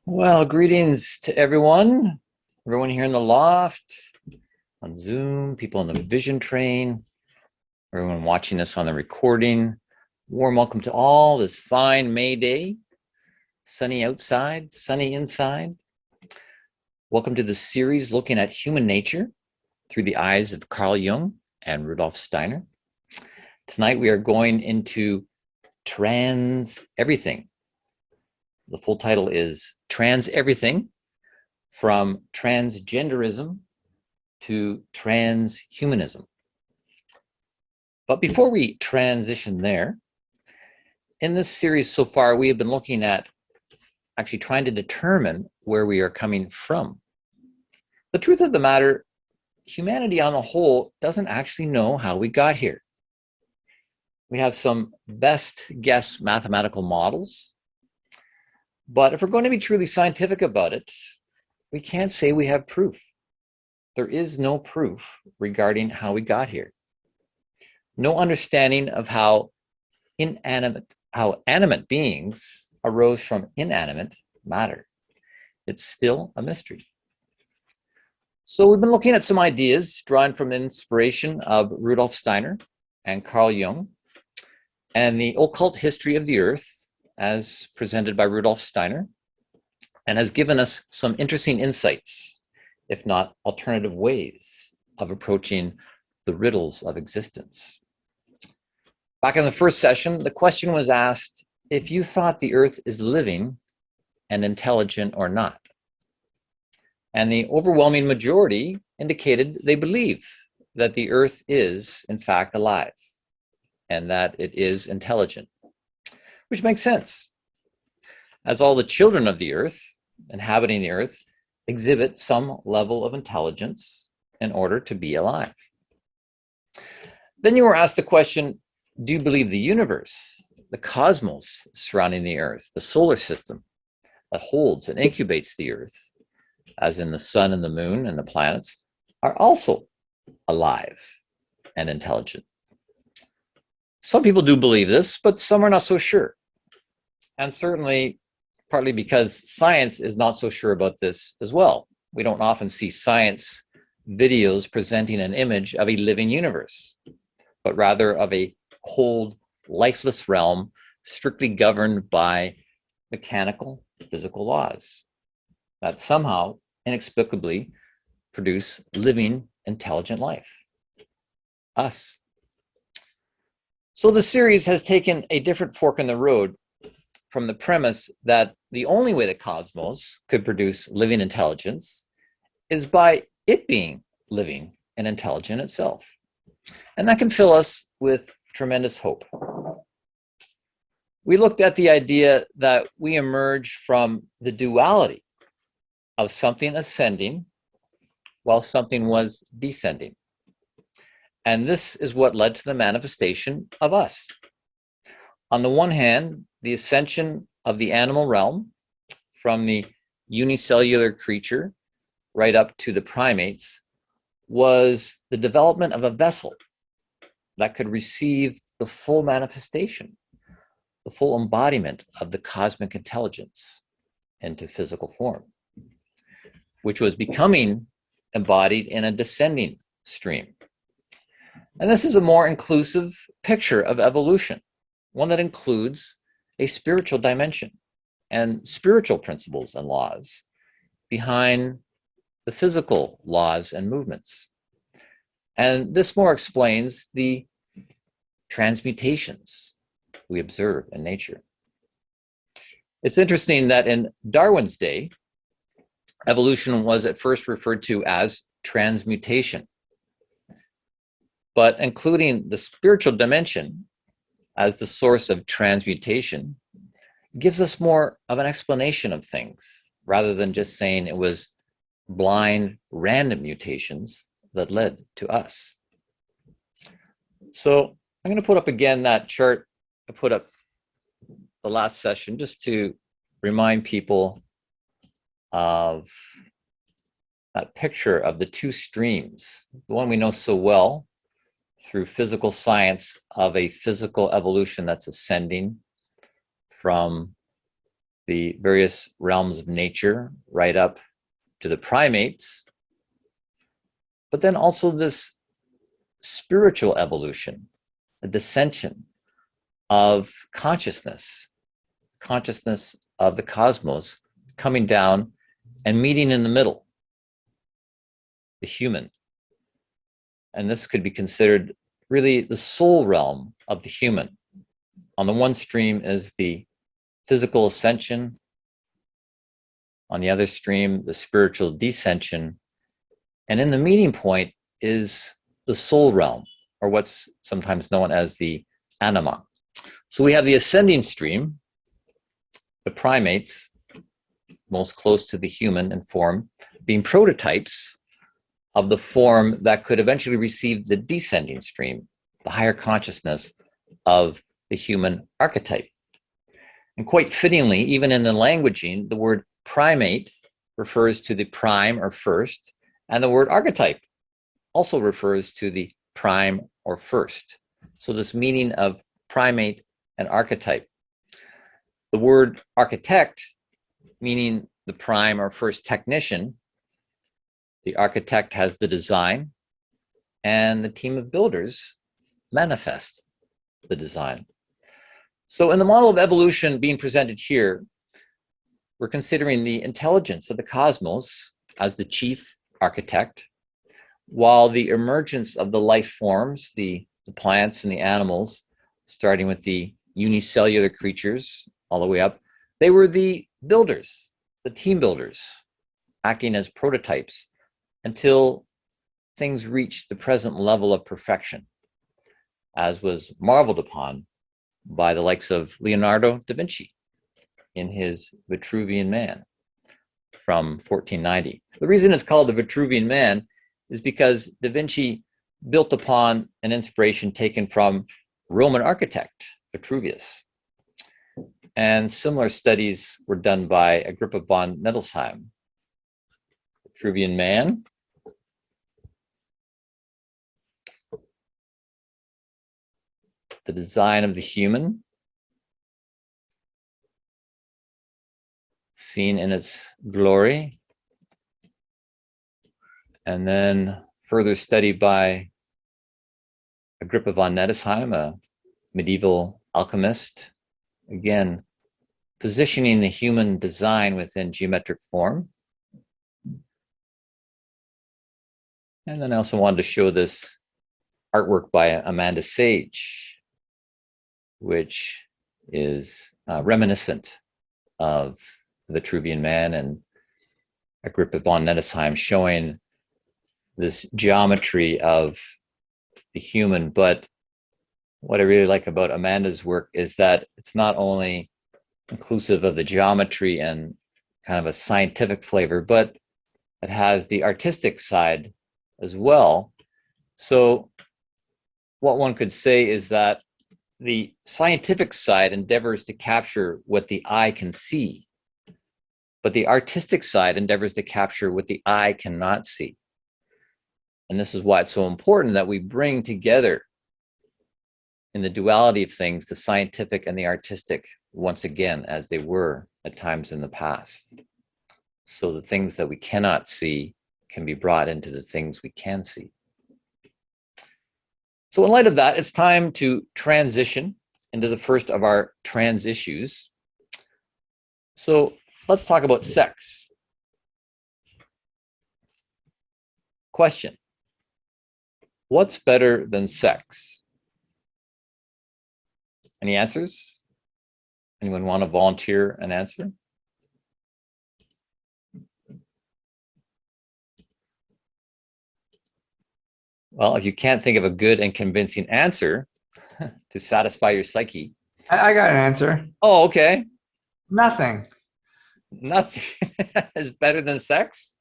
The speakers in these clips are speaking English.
Well, greetings to everyone here in the loft, on Zoom, people on the vision train, everyone watching us on the recording. Warm welcome to all this fine May day, sunny outside, sunny inside. Welcome to the series looking at human nature through the eyes of Carl Jung and Rudolf Steiner. Tonight we are going into trans everything. The full title is Trans Everything, from Transgenderism to Transhumanism. But before we transition there, in this series so far, we have been looking at actually trying to determine where we are coming from. The truth of the matter, humanity on the whole doesn't actually know how we got here. We have some best guess mathematical models, but if we're going to be truly scientific about it, we can't say we have proof. There is no proof regarding how we got here. No understanding of how animate beings arose from inanimate matter. It's still a mystery. So we've been looking at some ideas drawn from the inspiration of Rudolf Steiner and Carl Jung, and the occult history of the earth as presented by Rudolf Steiner, and has given us some interesting insights, if not alternative ways of approaching the riddles of existence. Back in the first session, the question was asked if you thought the earth is living and intelligent or not. And the overwhelming majority indicated they believe that the earth is, in fact, alive and that it is intelligent, which makes sense, as all the children of the earth inhabiting the earth exhibit some level of intelligence in order to be alive. Then you were asked the question, do you believe the universe, the cosmos surrounding the earth, the solar system that holds and incubates the earth, as in the sun and the moon and the planets, are also alive and intelligent? Some people do believe this, but some are not so sure. And certainly, partly because science is not so sure about this as well. We don't often see science videos presenting an image of a living universe, but rather of a cold, lifeless realm strictly governed by mechanical, physical laws that somehow, inexplicably, produce living, intelligent life. Us. So the series has taken a different fork in the road from the premise that the only way the cosmos could produce living intelligence is by it being living and intelligent itself. And that can fill us with tremendous hope. We looked at the idea that we emerge from the duality of something ascending while something was descending. And this is what led to the manifestation of us. On the one hand, the ascension of the animal realm from the unicellular creature right up to the primates was the development of a vessel that could receive the full manifestation, the full embodiment of the cosmic intelligence into physical form, which was becoming embodied in a descending stream. And this is a more inclusive picture of evolution, one that includes a spiritual dimension and spiritual principles and laws behind the physical laws and movements. And this more explains the transmutations we observe in nature. It's interesting that in Darwin's day, evolution was at first referred to as transmutation. But including the spiritual dimension as the source of transmutation gives us more of an explanation of things, rather than just saying it was blind, random mutations that led to us. So I'm going to put up again that chart I put up the last session, just to remind people of that picture of the two streams, the one we know so well through physical science of a physical evolution that's ascending from the various realms of nature, right up to the primates, but then also this spiritual evolution, a dissension of consciousness of the cosmos coming down and meeting in the middle, the human. And this could be considered really the soul realm of the human. On the one stream is the physical ascension. On the other stream, the spiritual descension. And in the meeting point is the soul realm, or what's sometimes known as the anima. So we have the ascending stream, the primates, most close to the human in form, being prototypes of the form that could eventually receive the descending stream, the higher consciousness of the human archetype. And quite fittingly, even in the languaging, the word primate refers to the prime or first, and the word archetype also refers to the prime or first. So this meaning of primate and archetype. The word architect, meaning the prime or first technician, the architect has the design, and the team of builders manifest the design. So in the model of evolution being presented here, we're considering the intelligence of the cosmos as the chief architect, while the emergence of the life forms, the plants and the animals, starting with the unicellular creatures all the way up, they were the builders, the team builders, acting as prototypes until things reached the present level of perfection, as was marveled upon by the likes of Leonardo da Vinci in his Vitruvian Man from 1490. The reason it's called the Vitruvian Man is because da Vinci built upon an inspiration taken from Roman architect Vitruvius. And similar studies were done by Agrippa von Nettelsheim. Vitruvian Man. The design of the human, seen in its glory, and then further study by Agrippa von Nettelsheim, a medieval alchemist, again, positioning the human design within geometric form. And then I also wanted to show this artwork by Amanda Sage, which is reminiscent of the Vitruvian Man and Agrippa von Nettelsheim, showing this geometry of the human. But what I really like about Amanda's work is that it's not only inclusive of the geometry and kind of a scientific flavor, but it has the artistic side as well. So what one could say is that the scientific side endeavors to capture what the eye can see, but the artistic side endeavors to capture what the eye cannot see. And this is why it's so important that we bring together in the duality of things, the scientific and the artistic, once again, as they were at times in the past. So the things that we cannot see can be brought into the things we can see. So in light of that, it's time to transition into the first of our trans issues. So let's talk about sex. Question: what's better than sex? Any answers? Anyone want to volunteer an answer? Well, if you can't think of a good and convincing answer to satisfy your psyche. I got an answer. Oh, okay. Nothing. Nothing is better than sex?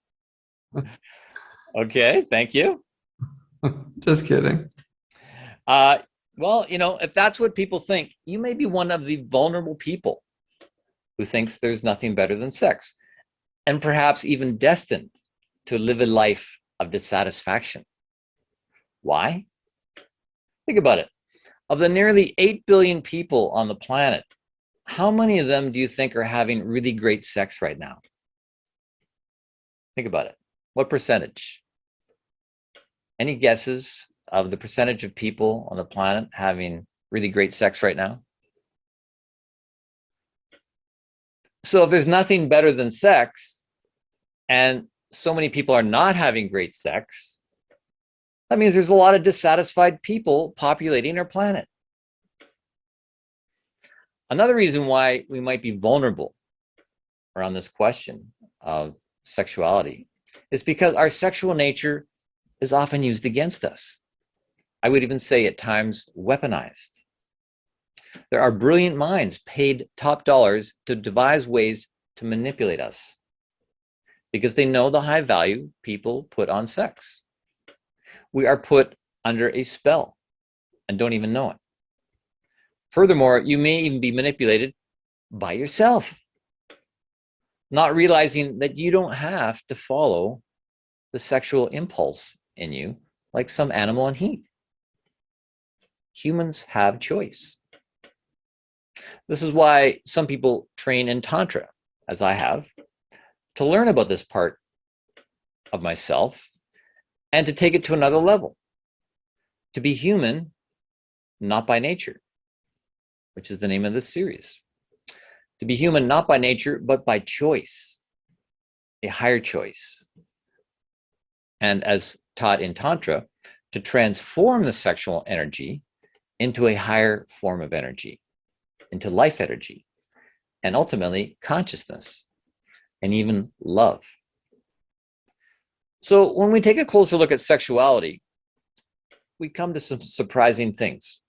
Okay, thank you. Just kidding. Well, you know, if that's what people think, you may be one of the vulnerable people who thinks there's nothing better than sex, and perhaps even destined to live a life of dissatisfaction. Why? Think about it. Of the nearly 8 billion people on the planet, how many of them do you think are having really great sex right now? Think about it. What percentage? Any guesses of the percentage of people on the planet having really great sex right now? So if there's nothing better than sex, and so many people are not having great sex, that means there's a lot of dissatisfied people populating our planet. Another reason why we might be vulnerable around this question of sexuality is because our sexual nature is often used against us. I would even say at times weaponized. There are brilliant minds paid top dollars to devise ways to manipulate us because they know the high value people put on sex. We are put under a spell and don't even know it. Furthermore, you may even be manipulated by yourself, not realizing that you don't have to follow the sexual impulse in you like some animal in heat. Humans have choice. This is why some people train in Tantra, as I have, to learn about this part of myself and to take it to another level, to be human, not by nature, which is the name of this series. To be human, not by nature, but by choice, a higher choice. And as taught in Tantra, to transform the sexual energy into a higher form of energy, into life energy, and ultimately consciousness, and even love. So when we take a closer look at sexuality, we come to some surprising things,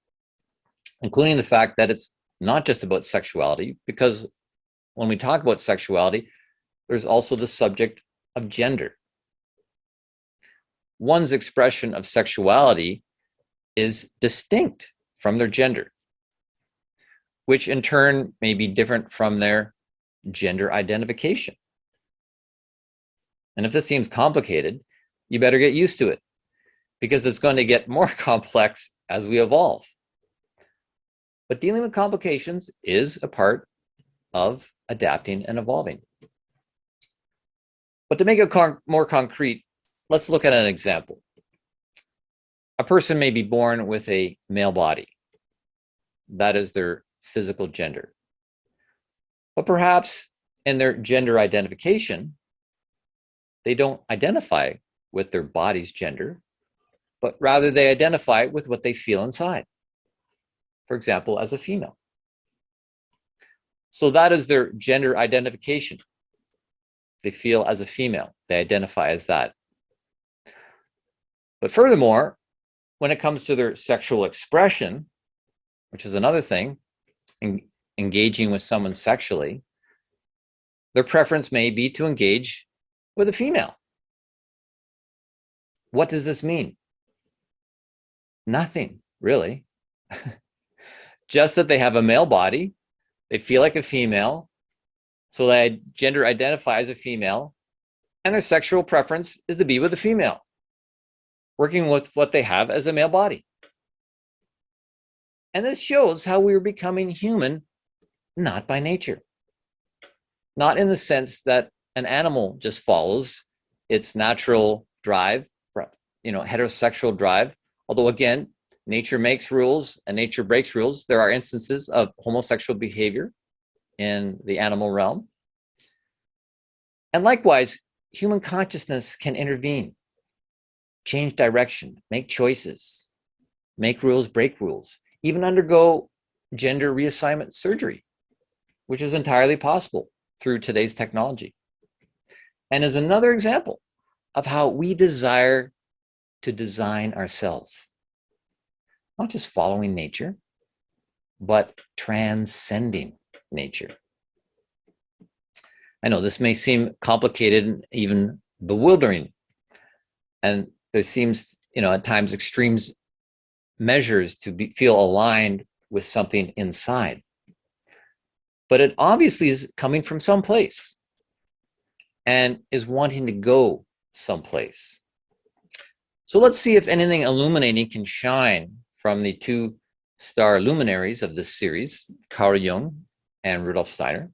including the fact that it's not just about sexuality, because when we talk about sexuality, there's also the subject of gender. One's expression of sexuality is distinct from their gender, which in turn may be different from their gender identification. And if this seems complicated, you better get used to it, because it's going to get more complex as we evolve. But dealing with complications is a part of adapting and evolving. But to make it more concrete, let's look at an example. A person may be born with a male body. That is their physical gender. But perhaps in their gender identification, they don't identify with their body's gender, but rather they identify with what they feel inside. For example, as a female. So that is their gender identification. They feel as a female. They identify as that. But furthermore, when it comes to their sexual expression, which is another thing, engaging with someone sexually, their preference may be to engage with a female. What does this mean? Nothing, really. Just that they have a male body, they feel like a female, so they gender identify as a female, and their sexual preference is to be with a female, working with what they have as a male body. And this shows how we're becoming human, not by nature. Not in the sense that an animal just follows its natural drive, heterosexual drive. Although again, nature makes rules and nature breaks rules. There are instances of homosexual behavior in the animal realm. And likewise, human consciousness can intervene, change direction, make choices, make rules, break rules, even undergo gender reassignment surgery, which is entirely possible through today's technology. And is another example of how we desire to design ourselves. Not just following nature, but transcending nature. I know this may seem complicated and even bewildering. And there seems, at times extreme measures to feel aligned with something inside. But it obviously is coming from someplace and is wanting to go someplace. So let's see if anything illuminating can shine from the two star luminaries of this series, Carl Jung and Rudolf Steiner.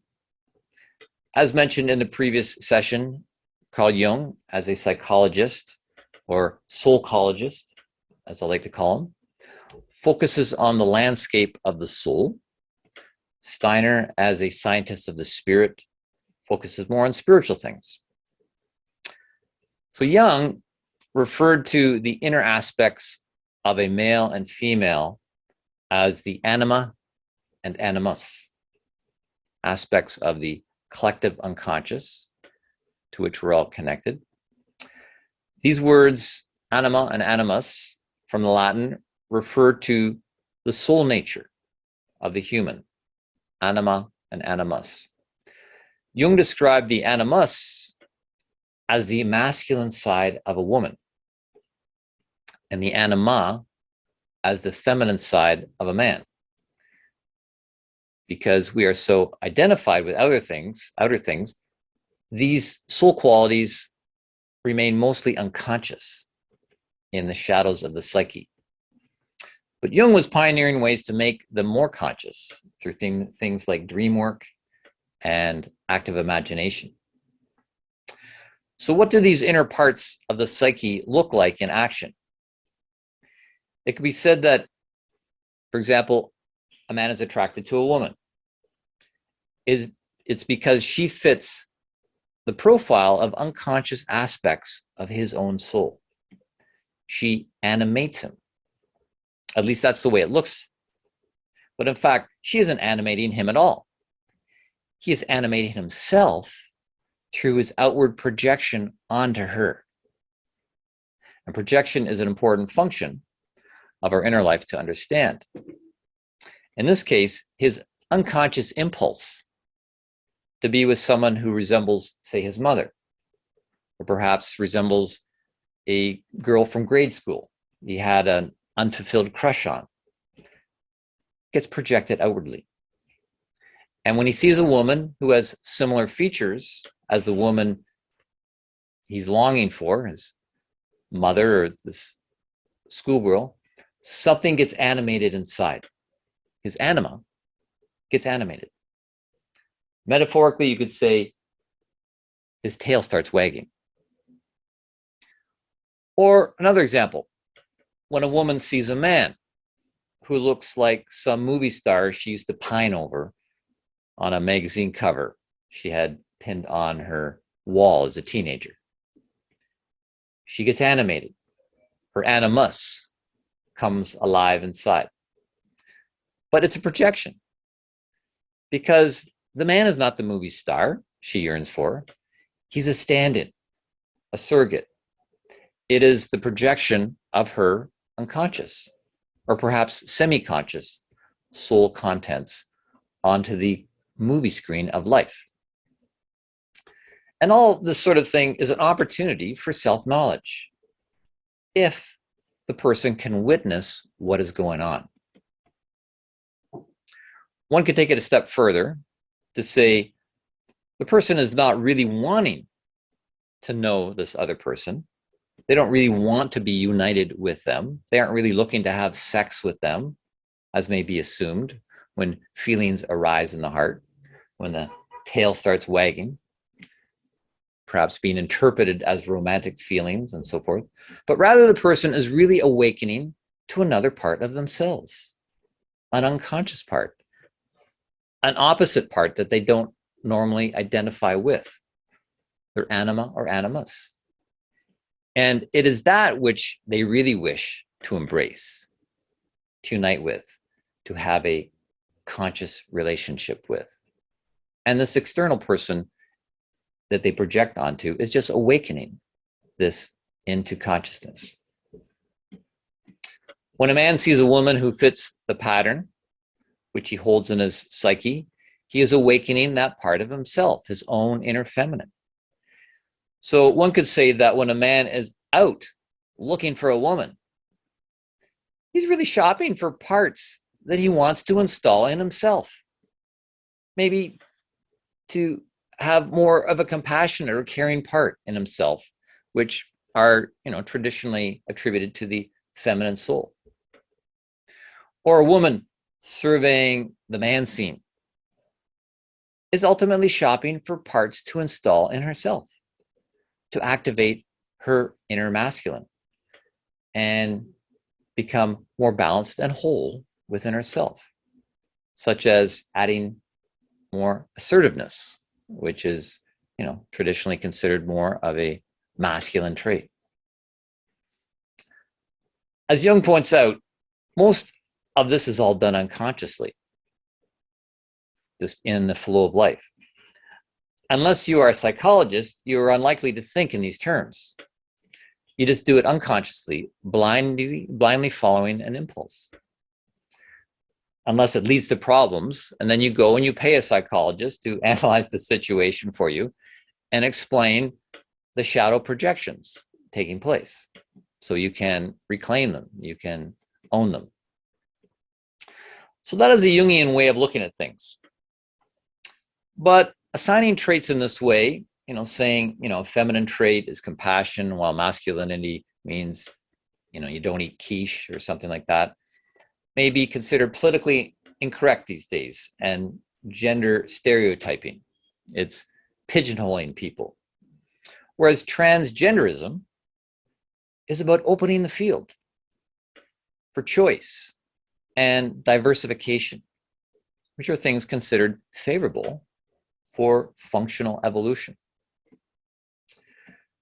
As mentioned in the previous session, Carl Jung, as a psychologist or soulcologist, as I like to call him, focuses on the landscape of the soul. Steiner, as a scientist of the spirit, focuses more on spiritual things. So Jung referred to the inner aspects of a male and female as the anima and animus, aspects of the collective unconscious to which we're all connected. These words, anima and animus, from the Latin, refer to the soul nature of the human, anima and animus. Jung described the animus as the masculine side of a woman, and the anima as the feminine side of a man. Because we are so identified with outer things, these soul qualities remain mostly unconscious in the shadows of the psyche. But Jung was pioneering ways to make them more conscious through things like dream work and active imagination. So what do these inner parts of the psyche look like in action? It could be said that, for example, a man is attracted to a woman. It's because she fits the profile of unconscious aspects of his own soul. She animates him. At least that's the way it looks. But in fact, she isn't animating him at all. He is animating himself through his outward projection onto her. And projection is an important function of our inner life to understand. In this case, his unconscious impulse to be with someone who resembles, say, his mother, or perhaps resembles a girl from grade school he had an unfulfilled crush on, gets projected outwardly. And when he sees a woman who has similar features as the woman he's longing for, his mother or this schoolgirl, something gets animated inside. His anima gets animated. Metaphorically, you could say his tail starts wagging. Or another example, when a woman sees a man who looks like some movie star she used to pine over on a magazine cover she had pinned on her wall as a teenager. She gets animated. Her animus comes alive inside. But it's a projection, because the man is not the movie star she yearns for. He's a stand-in, a surrogate. It is the projection of her unconscious, or perhaps semi-conscious soul contents onto the movie screen of life. And all this sort of thing is an opportunity for self-knowledge, if the person can witness what is going on. One could take it a step further to say the person is not really wanting to know this other person. They don't really want to be united with them. They aren't really looking to have sex with them, as may be assumed when feelings arise in the heart, when the tail starts wagging, perhaps being interpreted as romantic feelings and so forth. But rather, the person is really awakening to another part of themselves, an unconscious part, an opposite part that they don't normally identify with, their anima or animus. And it is that which they really wish to embrace, to unite with, to have a conscious relationship with. And this external person that they project onto is just awakening this into consciousness. When a man sees a woman who fits the pattern, which he holds in his psyche, he is awakening that part of himself, his own inner feminine. So one could say that when a man is out looking for a woman, he's really shopping for parts that he wants to install in himself. Maybe to have more of a compassionate or caring part in himself, which are, traditionally attributed to the feminine soul. Or a woman surveying the man scene is ultimately shopping for parts to install in herself, to activate her inner masculine and become more balanced and whole within herself, such as adding more assertiveness, which is, traditionally considered more of a masculine trait. As Jung points out, most of this is all done unconsciously, just in the flow of life. Unless you are a psychologist, you are unlikely to think in these terms. You just do it unconsciously, blindly following an impulse. Unless it leads to problems, and then you go and you pay a psychologist to analyze the situation for you and explain the shadow projections taking place, so you can reclaim them, you can own them. So that is a Jungian way of looking at things. But assigning traits in this way, saying, a feminine trait is compassion, while masculinity means, you don't eat quiche or something like that, may be considered politically incorrect these days and gender stereotyping. It's pigeonholing people. Whereas transgenderism is about opening the field for choice and diversification, which are things considered favorable for functional evolution.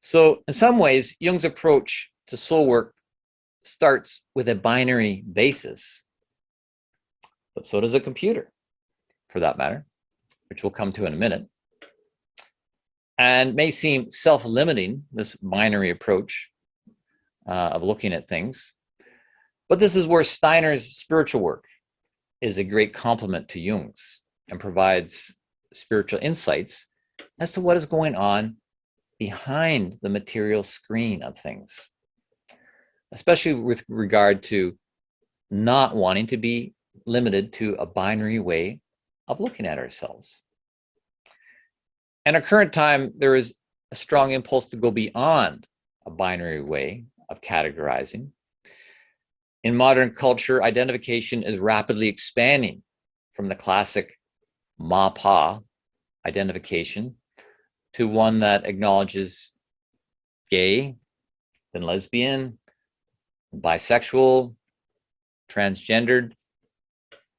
So in some ways, Jung's approach to soul work starts with a binary basis, but so does a computer, for that matter, which we'll come to in a minute, and may seem self-limiting, this binary approach of looking at things. But this is where Steiner's spiritual work is a great complement to Jung's and provides spiritual insights as to what is going on behind the material screen of things, especially with regard to not wanting to be limited to a binary way of looking at ourselves. In our current time, there is a strong impulse to go beyond a binary way of categorizing. In modern culture, identification is rapidly expanding from the classic ma-pa identification to one that acknowledges gay, then lesbian, bisexual, transgendered.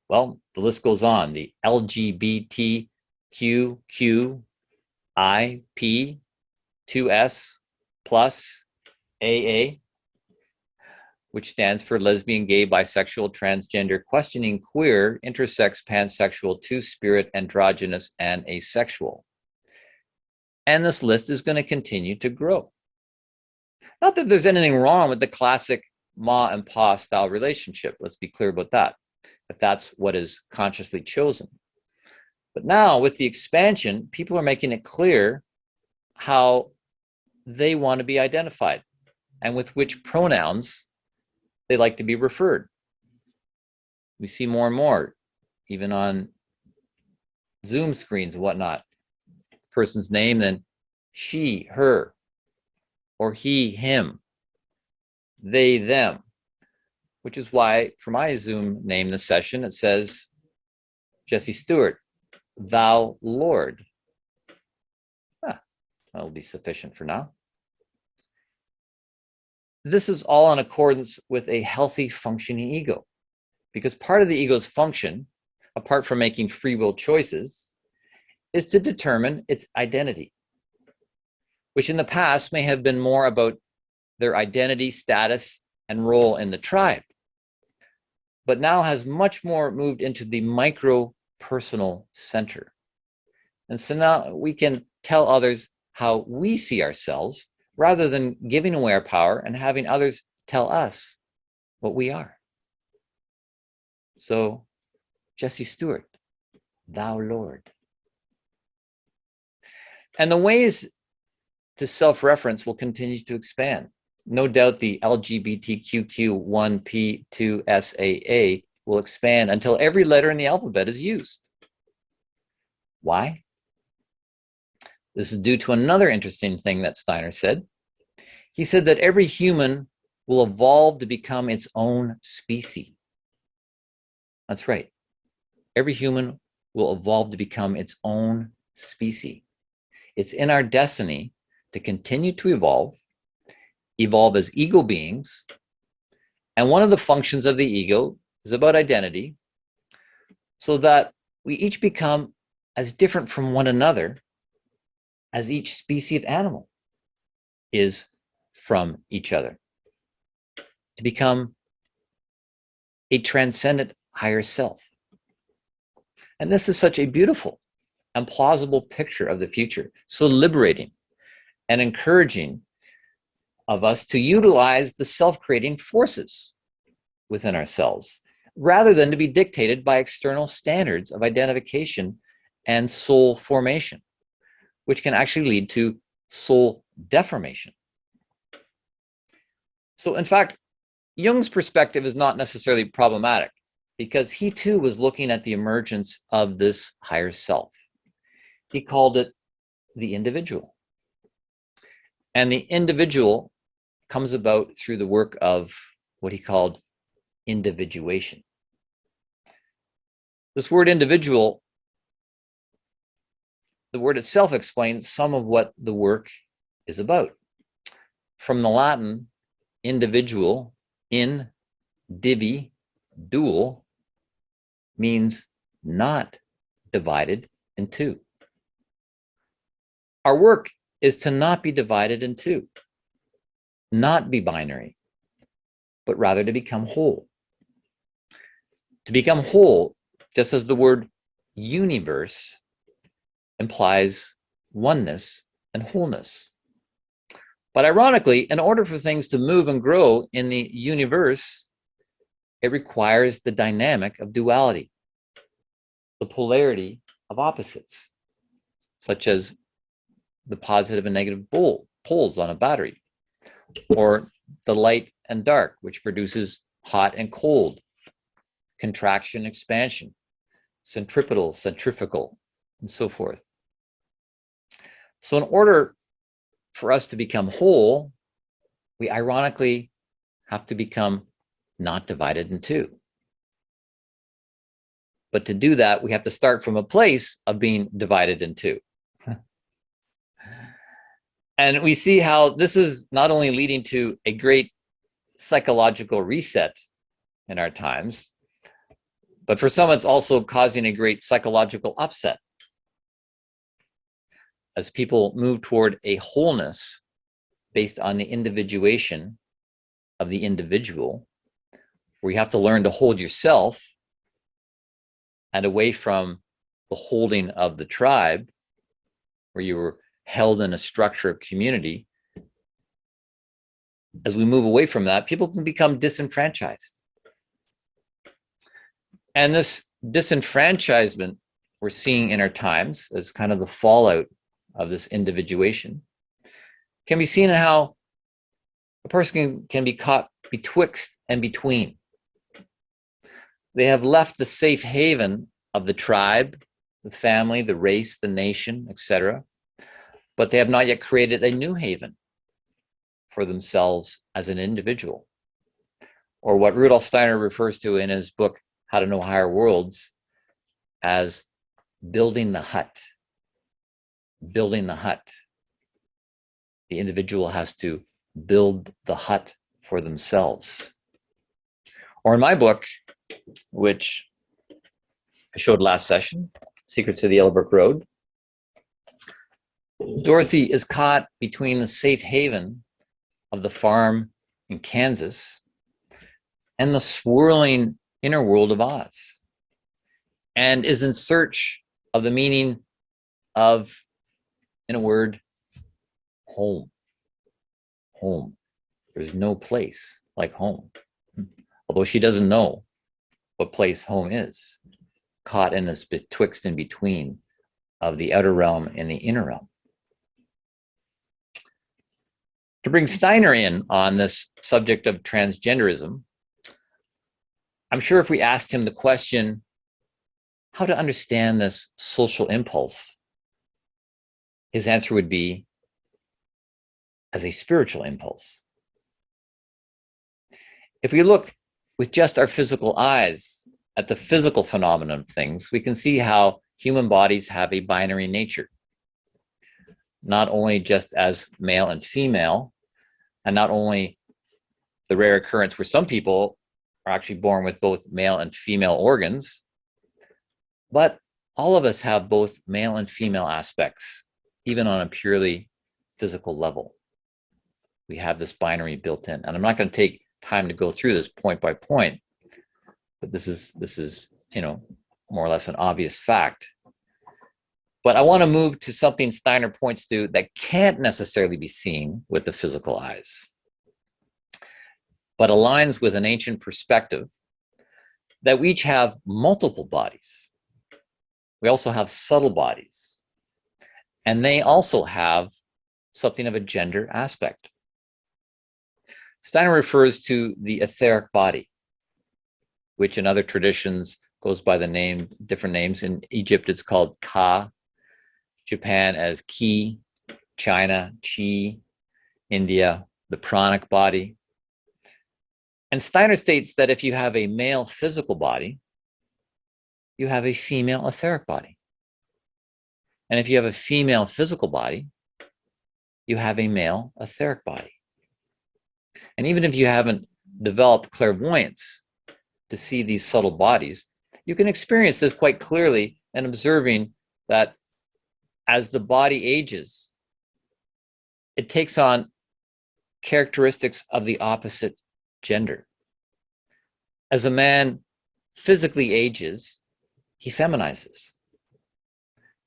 Well, the list goes on. The LGBTQIP2S plus AA, which stands for lesbian, gay, bisexual, transgender, questioning, queer, intersex, pansexual, two-spirit, androgynous, and asexual. And this list is going to continue to grow. Not that there's anything wrong with the classic ma and pa style relationship. Let's be clear about that, if that's what is consciously chosen. But now with the expansion, people are making it clear how they want to be identified and with which pronouns they like to be referred. We see more and more, even on Zoom screens and whatnot, person's name, then she, her, or he, him, they, them, which is why for my Zoom name this session, it says Jesse Stewart, thou Lord. That'll be sufficient for now. This is all in accordance with a healthy functioning ego, because part of the ego's function, apart from making free will choices, is to determine its identity, which in the past may have been more about their identity, status, and role in the tribe, but now has much more moved into the micro-personal center. And so now we can tell others how we see ourselves rather than giving away our power and having others tell us what we are. So, Jesse Stewart, thou Lord. And the ways to self-reference will continue to expand. No doubt the LGBTQQ1P2SAA will expand until every letter in the alphabet is used. Why? This is due to another interesting thing that Steiner said. He said that every human will evolve to become its own species. That's right. Every human will evolve to become its own species. It's in our destiny to continue to evolve as ego beings. And one of the functions of the ego is about identity, so that we each become as different from one another as each species of animal is from each other, to become a transcendent higher self. And this is such a beautiful and plausible picture of the future, so liberating and encouraging of us to utilize the self-creating forces within ourselves, rather than to be dictated by external standards of identification and soul formation, which can actually lead to soul deformation. So in fact, Jung's perspective is not necessarily problematic, because he too was looking at the emergence of this higher self. He called it the individual. And the individual comes about through the work of what he called individuation. This word individual, the word itself explains some of what the work is about. From the Latin, individual, in, divi, dual, means not divided in two. Our work is to not be divided in two, not be binary, but rather to become whole. To become whole, just as the word universe implies oneness and wholeness. But ironically, in order for things to move and grow in the universe, it requires the dynamic of duality, the polarity of opposites, such as the positive and negative poles on a battery, or the light and dark, which produces hot and cold, contraction, expansion, centripetal, centrifugal, and so forth. So in order for us to become whole, we ironically have to become not divided in two. But to do that, we have to start from a place of being divided in two. And we see how this is not only leading to a great psychological reset in our times, but for some, it's also causing a great psychological upset as people move toward a wholeness based on the individuation of the individual, where you have to learn to hold yourself and away from the holding of the tribe, where you were held in a structure of community. As we move away from that, people can become disenfranchised. And this disenfranchisement we're seeing in our times as kind of the fallout of this individuation can be seen in how a person can be caught betwixt and between. They have left the safe haven of the tribe, the family, the race, the nation, etc., but they have not yet created a new haven for themselves as an individual, or what Rudolf Steiner refers to in his book, How to Know Higher Worlds, as building the hut. Building the hut. The individual has to build the hut for themselves. Or in my book, which I showed last session, Secrets of the Yellow Brick Road, Dorothy is caught between the safe haven of the farm in Kansas and the swirling inner world of Oz, and is in search of the meaning of, in a word, home. Home. There's no place like home. Although she doesn't know what place home is, caught in this betwixt and between of the outer realm and the inner realm. To bring Steiner in on this subject of transgenderism, I'm sure if we asked him the question, how to understand this social impulse, his answer would be as a spiritual impulse. If we look with just our physical eyes at the physical phenomenon of things, we can see how human bodies have a binary nature, not only just as male and female, and not only the rare occurrence where some people are actually born with both male and female organs, but all of us have both male and female aspects, even on a purely physical level. We have this binary built in. And I'm not going to take time to go through this point by point, but this is, more or less an obvious fact. But I want to move to something Steiner points to that can't necessarily be seen with the physical eyes, but aligns with an ancient perspective that we each have multiple bodies. We also have subtle bodies, and they also have something of a gender aspect. Steiner refers to the etheric body, which in other traditions goes by different names. In Egypt, it's called Ka, Japan as Ki, China, Chi, India, the pranic body. And Steiner states that if you have a male physical body, you have a female etheric body. And if you have a female physical body, you have a male etheric body. And even if you haven't developed clairvoyance to see these subtle bodies, you can experience this quite clearly in observing that as the body ages, it takes on characteristics of the opposite gender. As a man physically ages, he feminizes.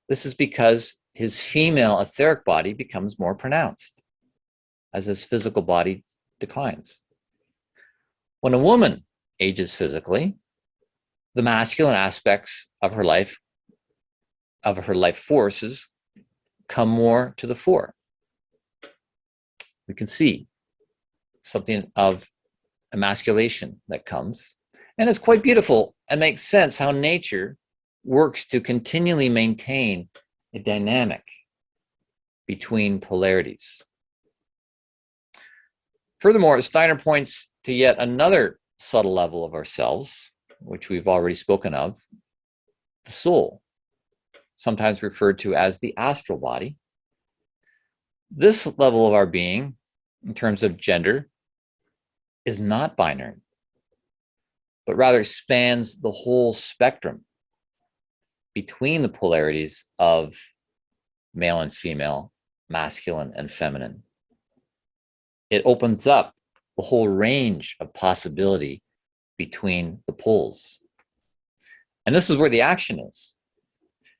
This is because his female etheric body becomes more pronounced as his physical body declines. When a woman ages physically, the masculine aspects of her life forces come more to the fore. We can see something of emasculation that comes, and it's quite beautiful and makes sense how nature works to continually maintain a dynamic between polarities. Furthermore, Steiner points to yet another subtle level of ourselves, which we've already spoken of, the soul, sometimes referred to as the astral body. This level of our being, in terms of gender, is not binary, but rather spans the whole spectrum between the polarities of male and female, masculine and feminine. It opens up the whole range of possibility between the poles. And this is where the action is.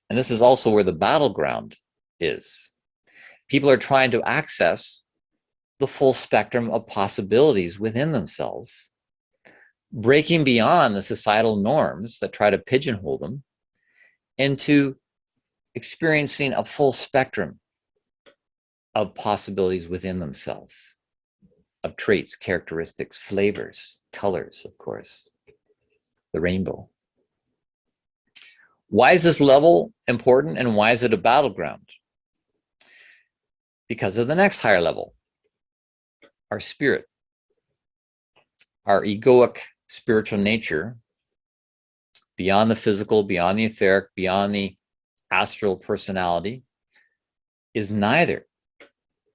And this is also where the battleground is. People are trying to access the full spectrum of possibilities within themselves, breaking beyond the societal norms that try to pigeonhole them into experiencing a full spectrum of possibilities within themselves, of traits, characteristics, flavors, colors, of course, the rainbow. Why is this level important, and why is it a battleground? Because of the next higher level, our spirit, our egoic spiritual nature, beyond the physical, beyond the etheric, beyond the astral personality, is neither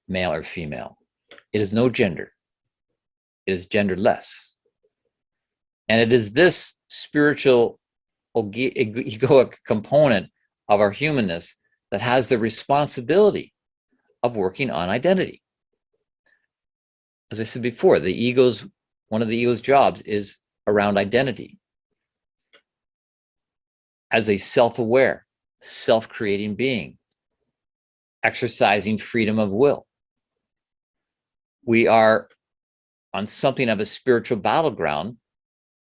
male or female. It is no gender. It is genderless. And it is this spiritual egoic component of our humanness that has the responsibility of working on identity. As I said before, one of the ego's jobs is around identity. As a self-aware, self-creating being, exercising freedom of will. We are on something of a spiritual battleground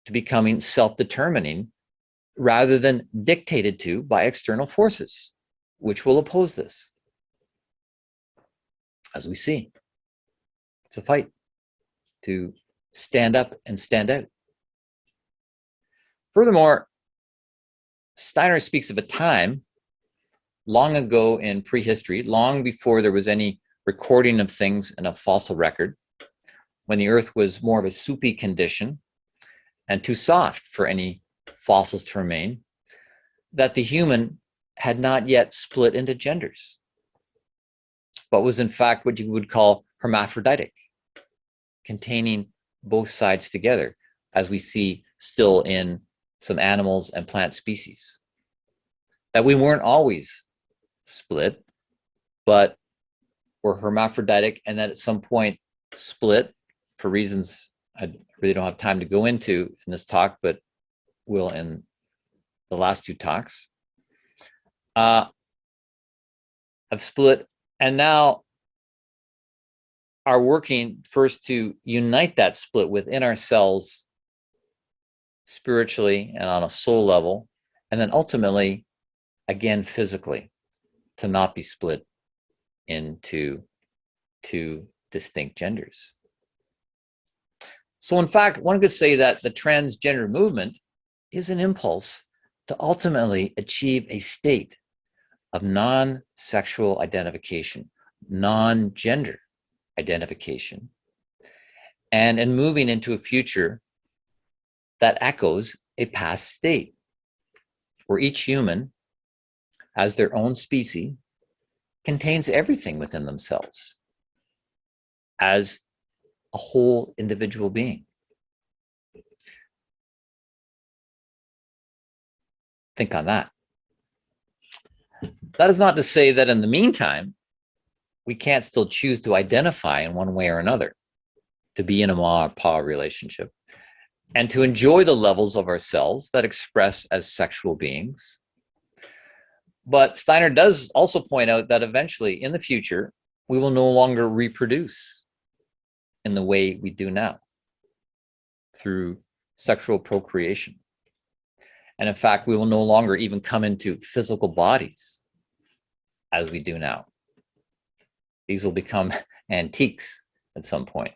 to becoming self-determining rather than dictated to by external forces, which will oppose this. As we see, it's a fight to stand up and stand out. Furthermore, Steiner speaks of a time long ago in prehistory, long before there was any recording of things in a fossil record, when the earth was more of a soupy condition and too soft for any fossils to remain, that the human had not yet split into genders, but was in fact what you would call hermaphroditic, containing both sides together, as we see still in some animals and plant species. That we weren't always split, but were hermaphroditic, and that at some point split for reasons I really don't have time to go into in this talk, but will in the last two talks. Have split and now are working first to unite that split within ourselves spiritually and on a soul level, and then ultimately, again, physically, to not be split into two distinct genders. So in fact, one could say that the transgender movement is an impulse to ultimately achieve a state of non-sexual identification, non-gender identification, and in moving into a future that echoes a past state where each human, as their own species, contains everything within themselves as a whole individual being. Think on that. That is not to say that in the meantime, we can't still choose to identify in one way or another, to be in a ma or pa relationship, and to enjoy the levels of ourselves that express as sexual beings. But Steiner does also point out that eventually, in the future, we will no longer reproduce in the way we do now, through sexual procreation. And in fact, we will no longer even come into physical bodies as we do now. These will become antiques at some point.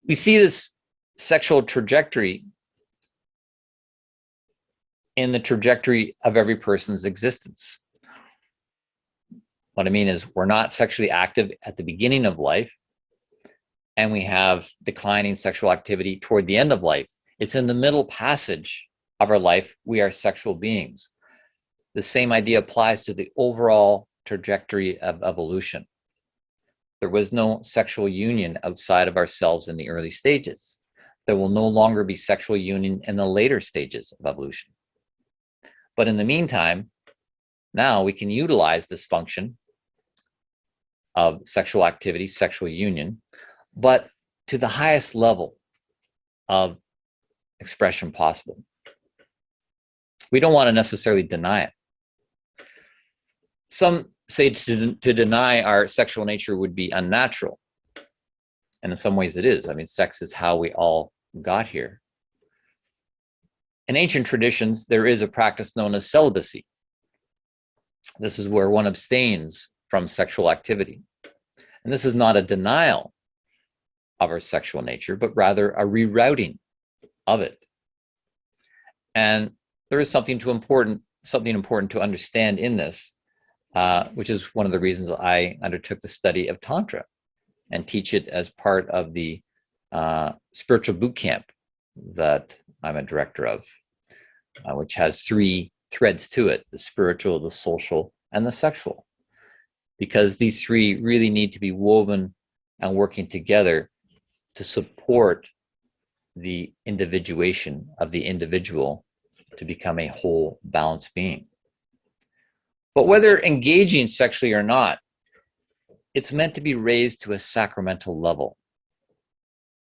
We see this sexual trajectory in the trajectory of every person's existence. What I mean is, we're not sexually active at the beginning of life, and we have declining sexual activity toward the end of life. It's in the middle passage of our life we are sexual beings. The same idea applies to the overall trajectory of evolution. There was no sexual union outside of ourselves in the early stages. There will no longer be sexual union in the later stages of evolution. But in the meantime, now we can utilize this function of sexual activity, sexual union, but to the highest level of expression possible. We don't want to necessarily deny it. Some say to deny our sexual nature would be unnatural. And in some ways it is. I mean, sex is how we all got here. In ancient traditions, there is a practice known as celibacy. This is where one abstains from sexual activity. And this is not a denial of our sexual nature, but rather a rerouting of it. And there is something important to understand in this, which is one of the reasons I undertook the study of Tantra and teach it as part of the spiritual boot camp that I'm a director of, which has 3 threads to it: the spiritual, the social, and the sexual. Because these 3 really need to be woven and working together to support the individuation of the individual to become a whole, balanced being. But whether engaging sexually or not, it's meant to be raised to a sacramental level,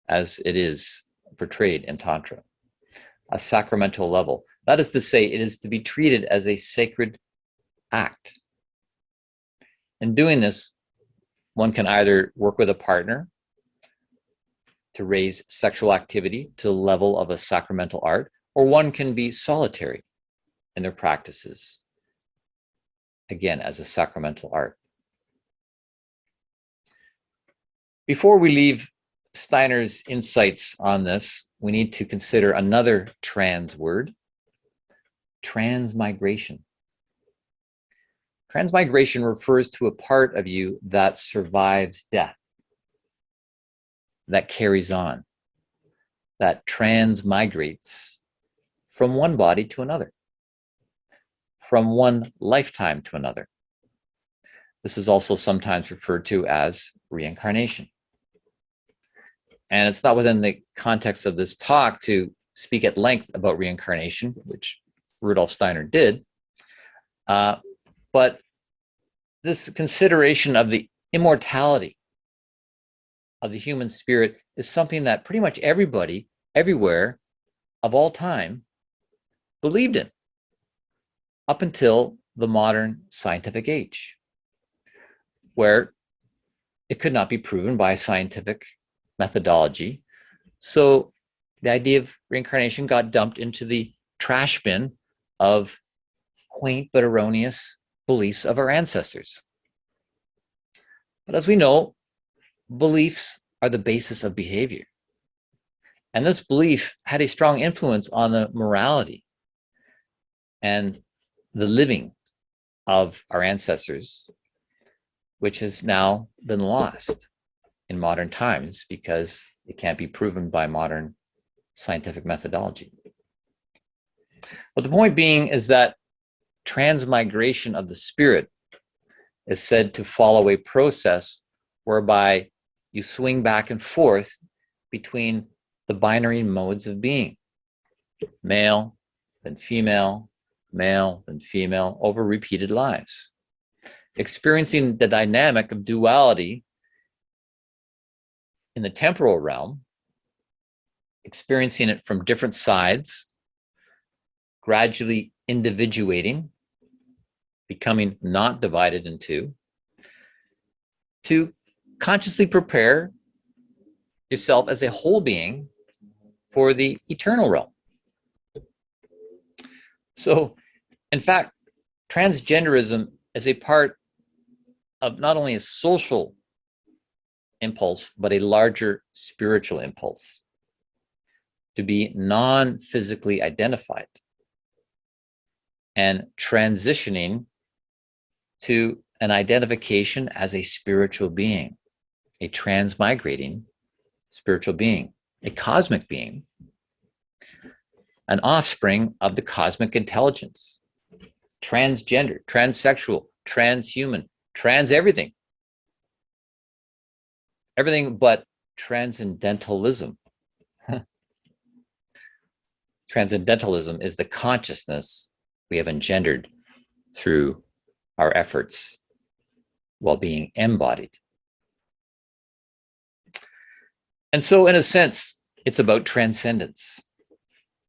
as it is portrayed in Tantra. A sacramental level. That is to say, it is to be treated as a sacred act. In doing this, one can either work with a partner to raise sexual activity to the level of a sacramental art, or one can be solitary in their practices, again, as a sacramental art. Before we leave Steiner's insights on this, we need to consider another trans word: transmigration. Transmigration refers to a part of you that survives death, that carries on, that transmigrates from one body to another. from one lifetime to another. This is also sometimes referred to as reincarnation. And it's not within the context of this talk to speak at length about reincarnation, which Rudolf Steiner did. But this consideration of the immortality of the human spirit is something that pretty much everybody, everywhere, of all time, believed in, up until the modern scientific age, where it could not be proven by scientific methodology. So the idea of reincarnation got dumped into the trash bin of quaint but erroneous beliefs of our ancestors. But as we know, beliefs are the basis of behavior. And this belief had a strong influence on the morality and the living of our ancestors, which has now been lost in modern times because it can't be proven by modern scientific methodology. But the point being is that transmigration of the spirit is said to follow a process whereby you swing back and forth between the binary modes of being, male, then female, male, then female, over repeated lives, experiencing the dynamic of duality in the temporal realm, experiencing it from different sides, gradually individuating, becoming not divided in two, to consciously prepare yourself as a whole being for the eternal realm. So, in fact, transgenderism is a part of not only a social impulse, but a larger spiritual impulse to be non-physically identified and transitioning to an identification as a spiritual being, a transmigrating spiritual being, a cosmic being, an offspring of the cosmic intelligence, transgender, transsexual, transhuman, trans everything but transcendentalism. Transcendentalism is the consciousness we have engendered through our efforts while being embodied. And so, in a sense, it's about transcendence.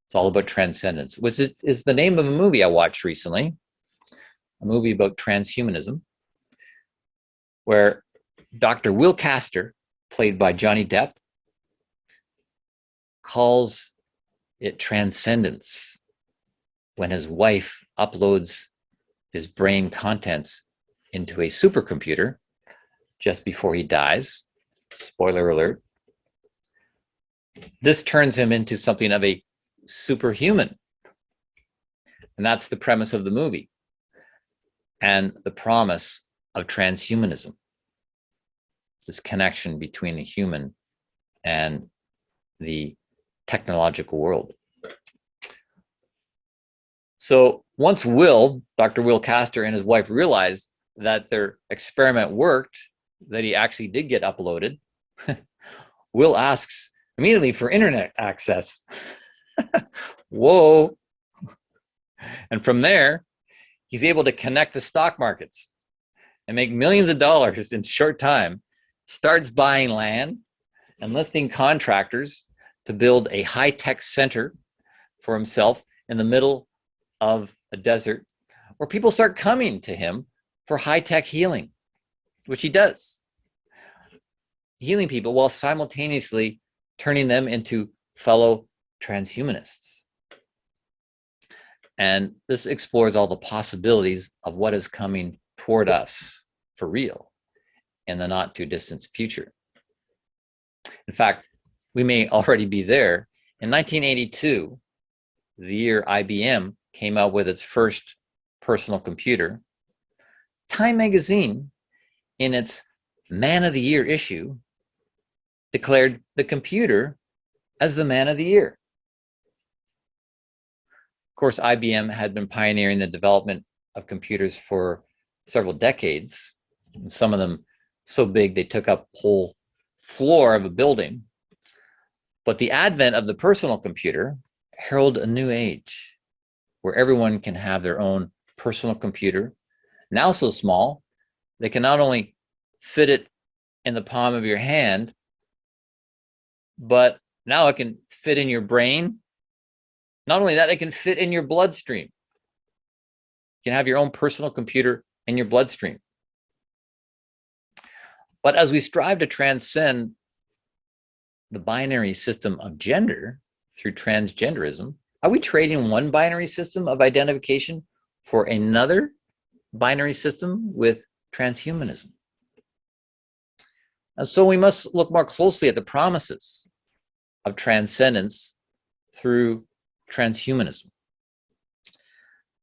It's all about transcendence, which is the name of a movie I watched recently, a movie about transhumanism, where Dr. Will Castor, played by Johnny Depp, calls it transcendence when his wife uploads his brain contents into a supercomputer just before he dies. Spoiler alert. This turns him into something of a superhuman. And that's the premise of the movie and the promise of transhumanism, this connection between the human and the technological world. So once Dr. Will Castor and his wife realized that their experiment worked, that he actually did get uploaded, Will asks immediately for internet access. Whoa. And from there, he's able to connect the stock markets and make millions of dollars in short time, starts buying land and listing contractors to build a high-tech center for himself in the middle of a desert where people start coming to him for high-tech healing, which he does. Healing people while simultaneously turning them into fellow transhumanists. And this explores all the possibilities of what is coming toward us for real in the not too distant future. In fact, we may already be there. In 1982, the year IBM came out with its first personal computer, Time magazine, in its Man of the Year issue, declared the computer as the Man of the Year. Of course, IBM had been pioneering the development of computers for several decades, and some of them so big they took up a whole floor of a building. But the advent of the personal computer heralded a new age where everyone can have their own personal computer, now so small they can not only fit it in the palm of your hand, but now it can fit in your brain. Not only that, it can fit in your bloodstream. You can have your own personal computer in your bloodstream. But as we strive to transcend the binary system of gender through transgenderism, are we trading one binary system of identification for another binary system with transhumanism? And so we must look more closely at the promises of transcendence through transhumanism.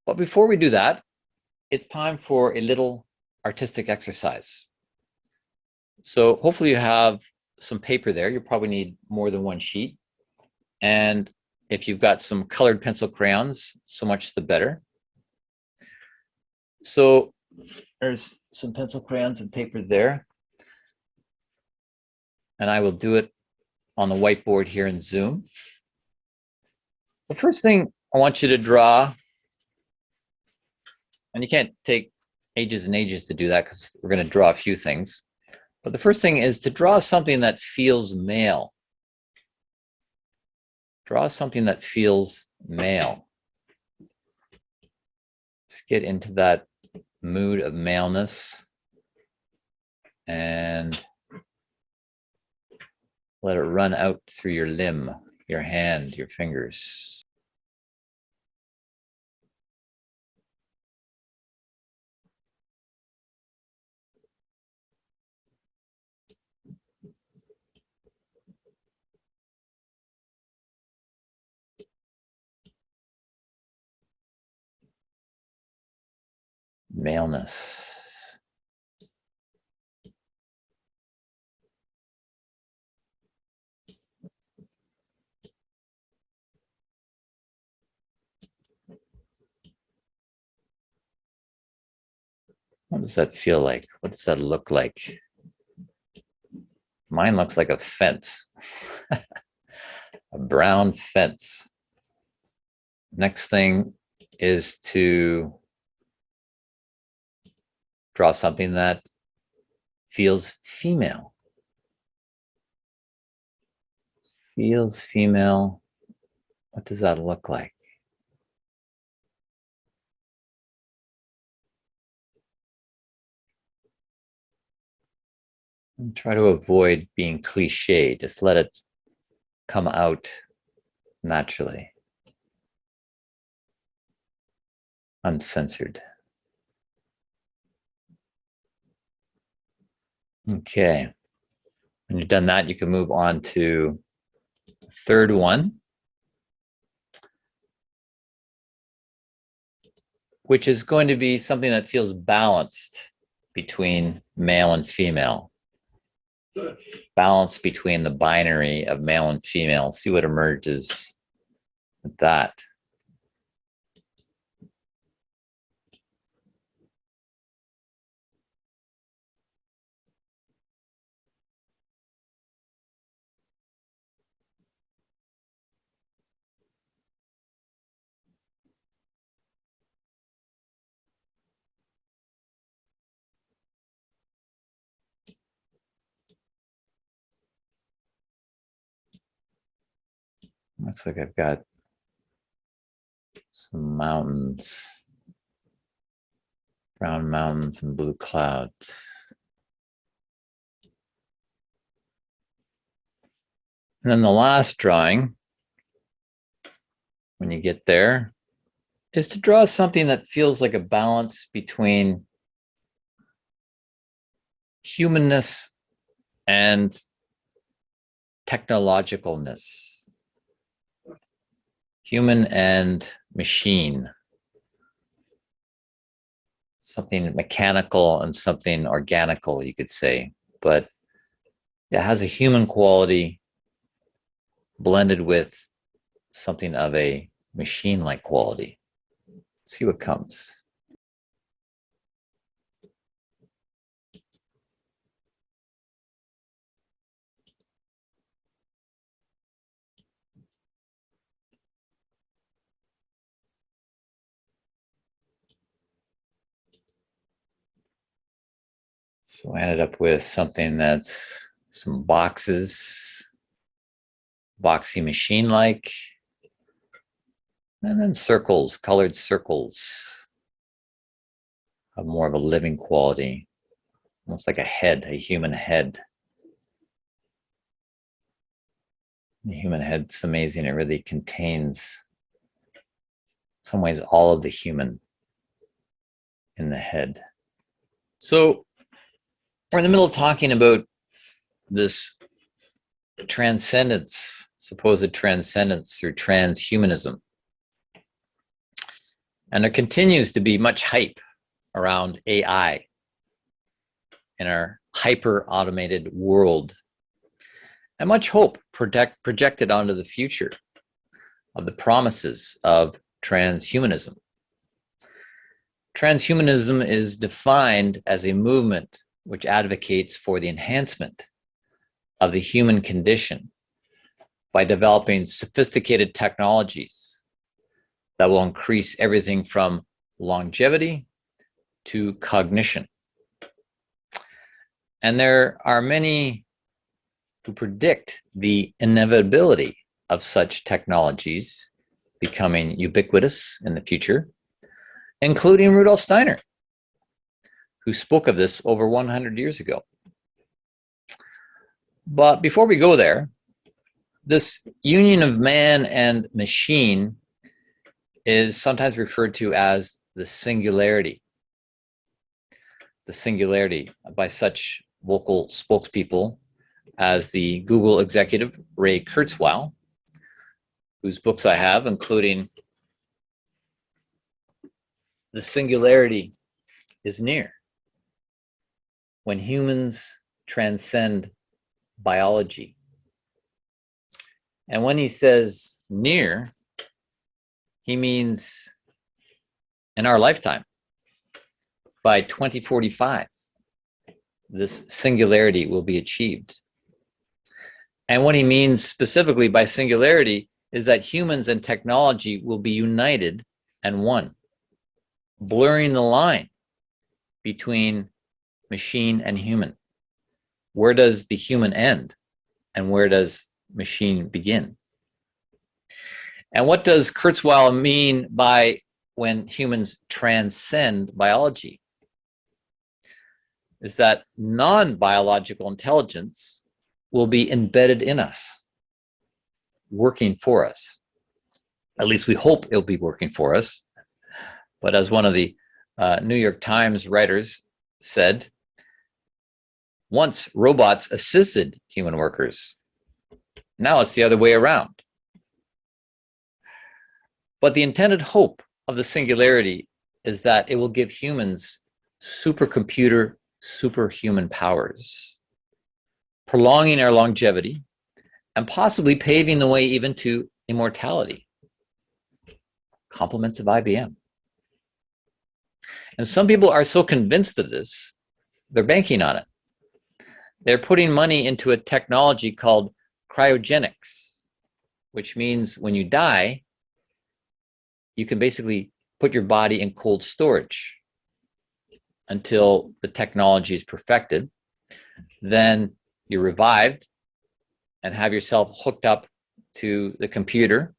But before we do that, it's time for a little artistic exercise. So hopefully you have some paper there. You'll probably need more than one sheet. And if you've got some colored pencil crayons, so much the better. So there's some pencil crayons and paper there. And I will do it on the whiteboard here in Zoom. The first thing I want you to draw, and you can't take ages and ages to do that because we're going to draw a few things. But the first thing is to draw something that feels male. Draw something that feels male. Let's get into that mood of maleness and let it run out through your limb, your hand, your fingers. Maleness. What does that feel like? What does that look like? Mine looks like a fence, a brown fence. Next thing is to draw something that feels female. Feels female. What does that look like? And try to avoid being cliche. Just let it come out naturally. Uncensored. Okay. When you've done that, you can move on to the third one, which is going to be something that feels balanced between male and female. Balance between the binary of male and female. See what emerges with that. Looks like I've got some mountains, brown mountains and blue clouds. And then the last drawing, when you get there, is to draw something that feels like a balance between humanness and technologicalness. Human and machine. Something mechanical and something organical, you could say. But it has a human quality blended with something of a machine-like quality. See what comes. So I ended up with something that's some boxes, boxy machine-like, and then circles, colored circles of more of a living quality, almost like a head, a human head. The human head's amazing. It really contains, in some ways, all of the human in the head. So we're in the middle of talking about this transcendence, supposed transcendence through transhumanism. And there continues to be much hype around AI in our hyper-automated world, and much hope projected onto the future of the promises of transhumanism. Transhumanism is defined as a movement which advocates for the enhancement of the human condition by developing sophisticated technologies that will increase everything from longevity to cognition. And there are many who predict the inevitability of such technologies becoming ubiquitous in the future, including Rudolf Steiner, who spoke of this over 100 years ago. But before we go there, this union of man and machine is sometimes referred to as the singularity. The singularity by such vocal spokespeople as the Google executive Ray Kurzweil, whose books I have, including The Singularity is Near, When Humans Transcend Biology. And when he says near, he means in our lifetime. By 2045, this singularity will be achieved. And what he means specifically by singularity is that humans and technology will be united and one, blurring the line between machine and human. Where does the human end and where does machine begin? And what does Kurzweil mean by when humans transcend biology? Is that non-biological intelligence will be embedded in us, working for us. At least we hope it'll be working for us. But as one of the New York Times writers said, once robots assisted human workers. Now it's the other way around. But the intended hope of the singularity is that it will give humans supercomputer, superhuman powers, prolonging our longevity and possibly paving the way even to immortality. Compliments of IBM. And some people are so convinced of this, they're banking on it. They're putting money into a technology called cryogenics, which means when you die, you can basically put your body in cold storage until the technology is perfected. Then you're revived and have yourself hooked up to the computer,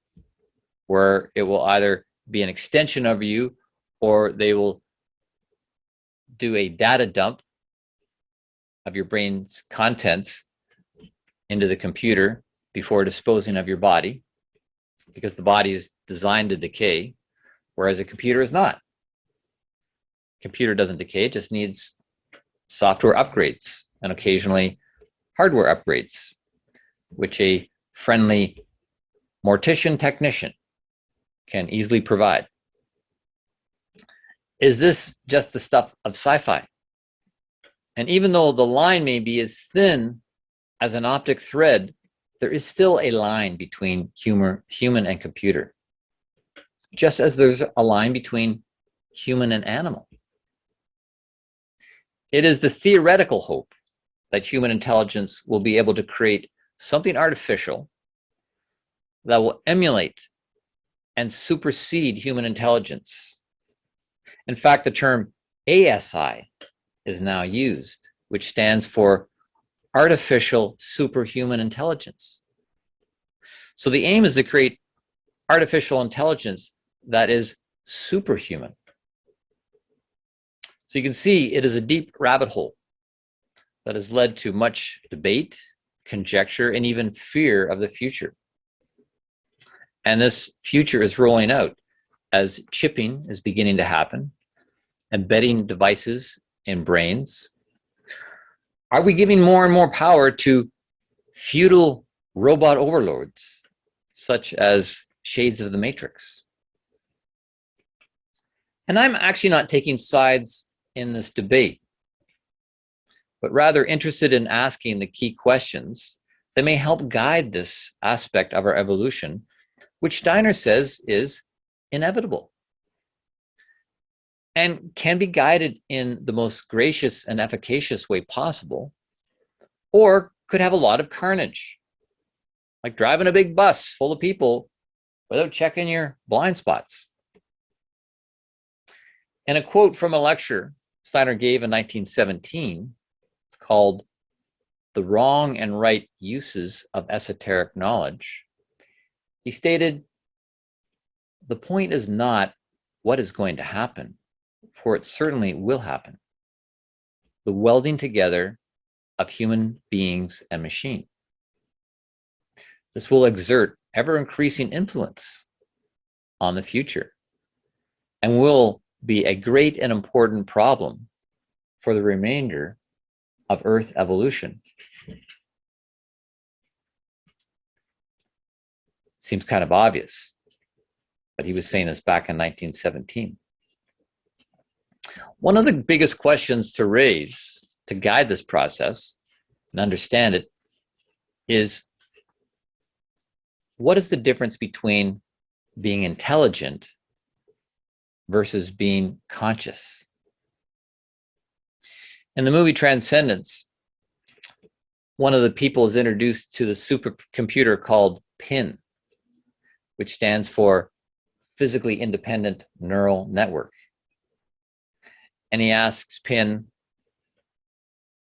where it will either be an extension of you or they will do a data dump of your brain's contents into the computer before disposing of your body, because the body is designed to decay, whereas a computer is not. Computer doesn't decay, it just needs software upgrades and occasionally hardware upgrades, which a friendly mortician technician can easily provide. Is this just the stuff of sci-fi? And even though the line may be as thin as an optic thread, there is still a line between human and computer. just as there's a line between human and animal. It is the theoretical hope that human intelligence will be able to create something artificial that will emulate and supersede human intelligence. In fact, the term ASI is now used, which stands for artificial superhuman intelligence. So the aim is to create artificial intelligence that is superhuman. So you can see it is a deep rabbit hole that has led to much debate, conjecture, and even fear of the future. And this future is rolling out as chipping is beginning to happen, embedding devices in brains. Are we giving more and more power to feudal robot overlords, such as shades of the Matrix? And I'm actually not taking sides in this debate, but rather interested in asking the key questions that may help guide this aspect of our evolution, which Steiner says is inevitable and can be guided in the most gracious and efficacious way possible, or could have a lot of carnage, like driving a big bus full of people without checking your blind spots. In a quote from a lecture Steiner gave in 1917 called "The Wrong and Right Uses of Esoteric Knowledge," he stated, "The point is not what is going to happen, for it certainly will happen. The welding together of human beings and machine. This will exert ever-increasing influence on the future and will be a great and important problem for the remainder of Earth evolution." Seems kind of obvious, but he was saying this back in 1917. One of the biggest questions to raise to guide this process and understand it is, what is the difference between being intelligent versus being conscious? In the movie Transcendence, one of the people is introduced to the supercomputer called PIN, which stands for Physically Independent Neural Network. And he asks PIN,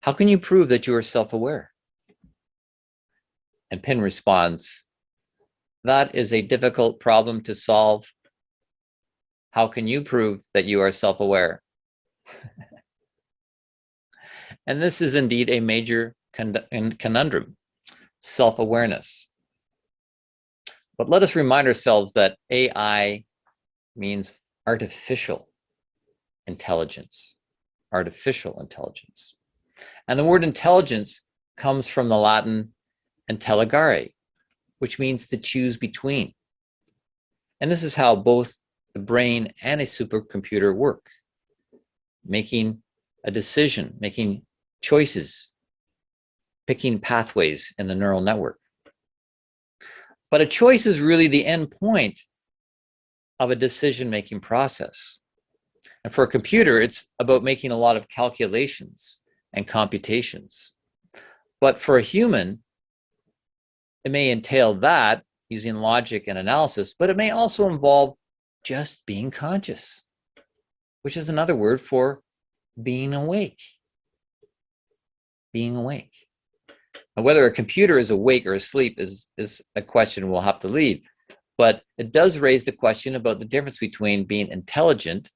"How can you prove that you are self-aware?" And PIN responds, "That is a difficult problem to solve. How can you prove that you are self-aware?" And this is indeed a major conundrum, self-awareness. But let us remind ourselves that AI means artificial intelligence, artificial intelligence. And the word intelligence comes from the Latin intelligere, which means to choose between. And this is how both the brain and a supercomputer work, making a decision, making choices, picking pathways in the neural network. But a choice is really the end point of a decision-making process. And for a computer, it's about making a lot of calculations and computations. But for a human, it may entail that, using logic and analysis, but it may also involve just being conscious, which is another word for being awake. Being awake. Now, whether a computer is awake or asleep is a question we'll have to leave, but it does raise the question about the difference between being intelligent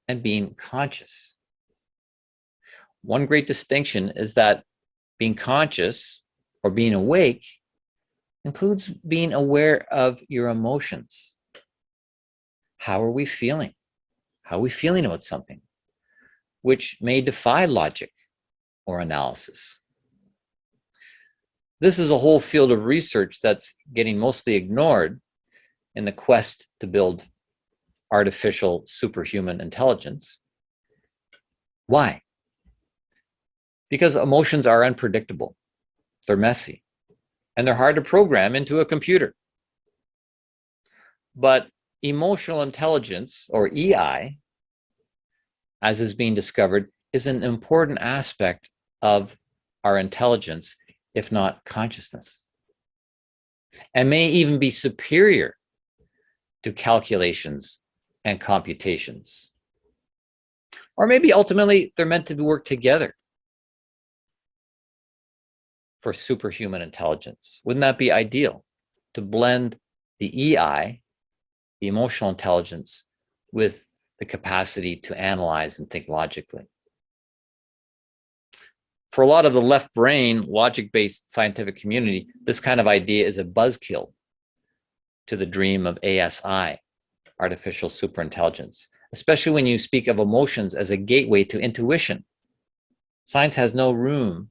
and being conscious. One great distinction is that being conscious or being awake includes being aware of your emotions. How are we feeling? How are we feeling about something, which may defy logic or analysis? This is a whole field of research that's getting mostly ignored in the quest to build artificial superhuman intelligence. Why? Because emotions are unpredictable, they're messy, and they're hard to program into a computer. But emotional intelligence, or EI, as is being discovered, is an important aspect of our intelligence, if not consciousness, and may even be superior to calculations and computations. Or maybe ultimately they're meant to work together for superhuman intelligence. Wouldn't that be ideal, to blend the EI, the emotional intelligence, with the capacity to analyze and think logically? For a lot of the left brain, logic-based scientific community, this kind of idea is a buzzkill to the dream of ASI, artificial superintelligence, especially when you speak of emotions as a gateway to intuition. Science has no room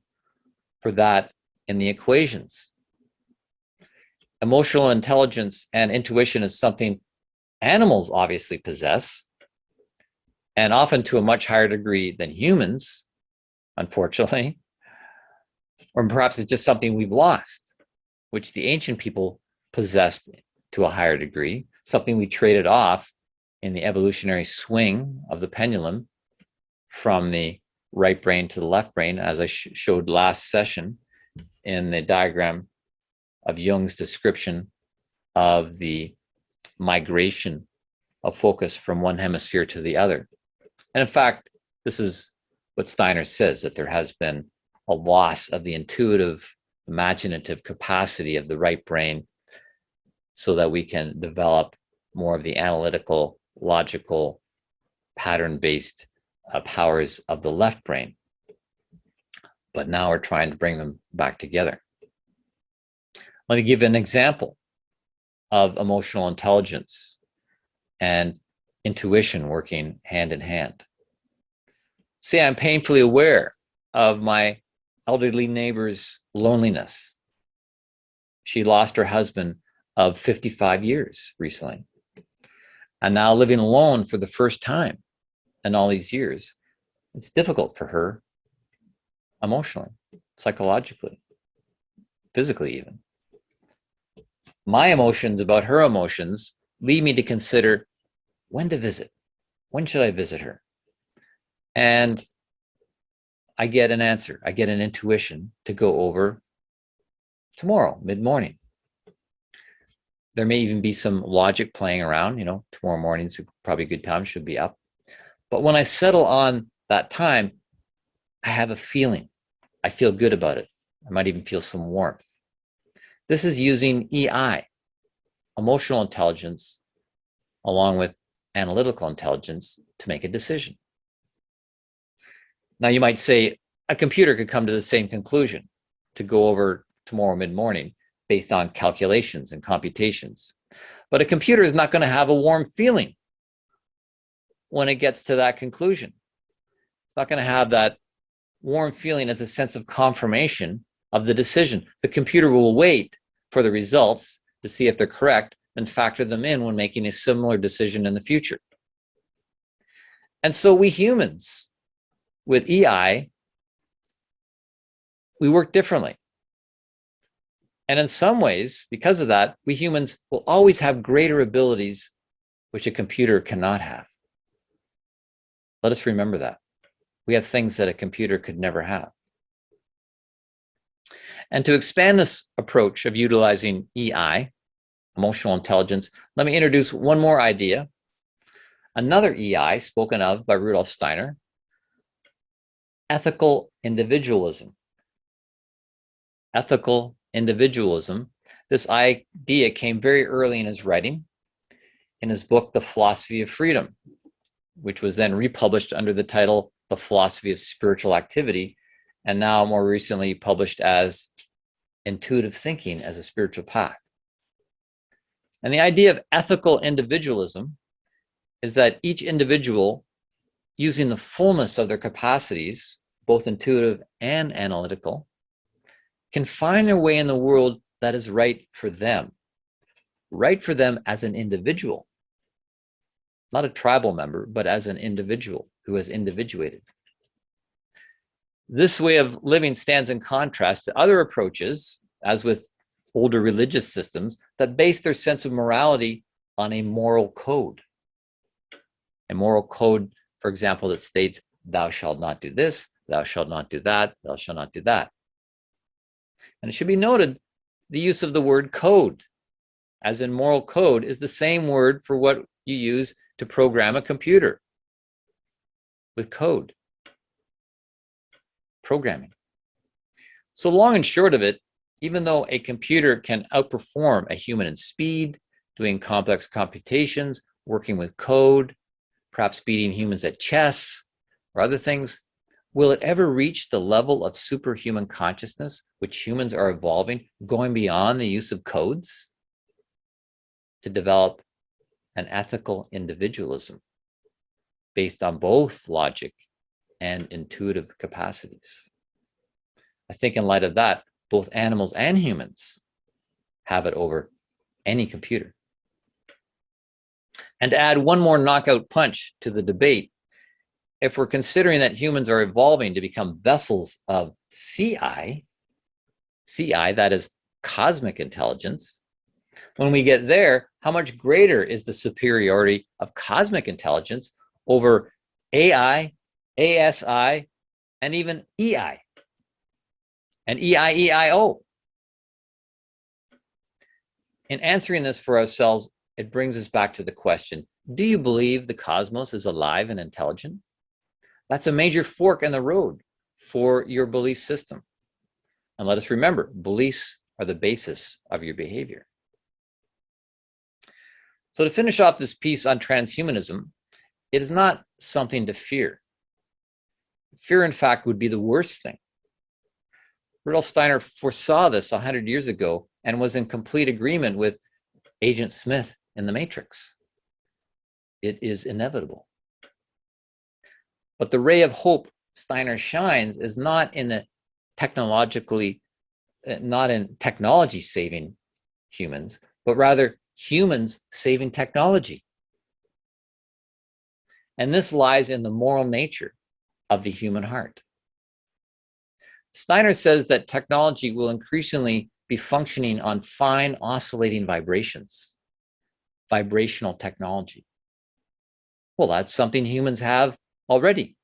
for that in the equations. Emotional intelligence and intuition is something animals obviously possess, and often to a much higher degree than humans, unfortunately. Or perhaps it's just something we've lost, which the ancient people possessed to a higher degree, something we traded off in the evolutionary swing of the pendulum from the right brain to the left brain, as I showed last session in the diagram of Jung's description of the migration of focus from one hemisphere to the other. And in fact, this is what Steiner says, that there has been a loss of the intuitive, imaginative capacity of the right brain so that we can develop more of the analytical, logical, pattern-based powers of the left brain. But now we're trying to bring them back together. Let me give an example of emotional intelligence and intuition working hand in hand. Say I'm painfully aware of my elderly neighbor's loneliness. She lost her husband of 55 years recently, and now living alone for the first time in all these years. It's difficult for her emotionally, psychologically, physically even. My emotions about her emotions lead me to consider when to visit. When should I visit her? And I get an answer. I get an intuition to go over tomorrow, mid-morning. There may even be some logic playing around. Tomorrow morning's probably a good time, should be up. But when I settle on that time, I have a feeling. I feel good about it. I might even feel some warmth. This is using EI, emotional intelligence, along with analytical intelligence to make a decision. Now you might say a computer could come to the same conclusion, to go over tomorrow mid-morning based on calculations and computations. But a computer is not going to have a warm feeling when it gets to that conclusion. It's not going to have that warm feeling as a sense of confirmation of the decision. The computer will wait for the results to see if they're correct and factor them in when making a similar decision in the future. And so we humans, with EI, we work differently. And in some ways, because of that, we humans will always have greater abilities which a computer cannot have. Let us remember that. We have things that a computer could never have. And to expand this approach of utilizing EI, emotional intelligence, let me introduce one more idea. Another EI spoken of by Rudolf Steiner, ethical individualism. Ethical individualism. This idea came very early in his writing, in his book, The Philosophy of Freedom, which was then republished under the title, The Philosophy of Spiritual Activity, and now more recently published as Intuitive Thinking as a Spiritual Path. And the idea of ethical individualism is that each individual, using the fullness of their capacities, both intuitive and analytical, can find their way in the world that is right for them as an individual, not a tribal member, but as an individual who has individuated. This way of living stands in contrast to other approaches, as with older religious systems, that base their sense of morality on a moral code. A moral code, for example, that states, thou shalt not do this, thou shalt not do that, thou shalt not do that. And it should be noted, the use of the word code, as in moral code, is the same word for what you use to program a computer with code. Programming. So long and short of it, even though a computer can outperform a human in speed, doing complex computations, working with code, perhaps beating humans at chess or other things, will it ever reach the level of superhuman consciousness which humans are evolving, going beyond the use of codes to develop an ethical individualism based on both logic and intuitive capacities? I think in light of that, both animals and humans have it over any computer. And to add one more knockout punch to the debate, if we're considering that humans are evolving to become vessels of CI, that is cosmic intelligence, when we get there, how much greater is the superiority of cosmic intelligence over AI, ASI, and even EI, and EIEIO? In answering this for ourselves, it brings us back to the question, do you believe the cosmos is alive and intelligent? That's a major fork in the road for your belief system. And let us remember, beliefs are the basis of your behavior. So to finish off this piece on transhumanism, it is not something to fear. Fear, in fact, would be the worst thing. Rudolf Steiner foresaw this 100 years ago and was in complete agreement with Agent Smith in The Matrix. It is inevitable. But the ray of hope Steiner shines is not in technology saving humans, but rather humans saving technology. And this lies in the moral nature of the human heart. Steiner says that technology will increasingly be functioning on fine oscillating vibrations, vibrational technology. Well, that's something humans have already.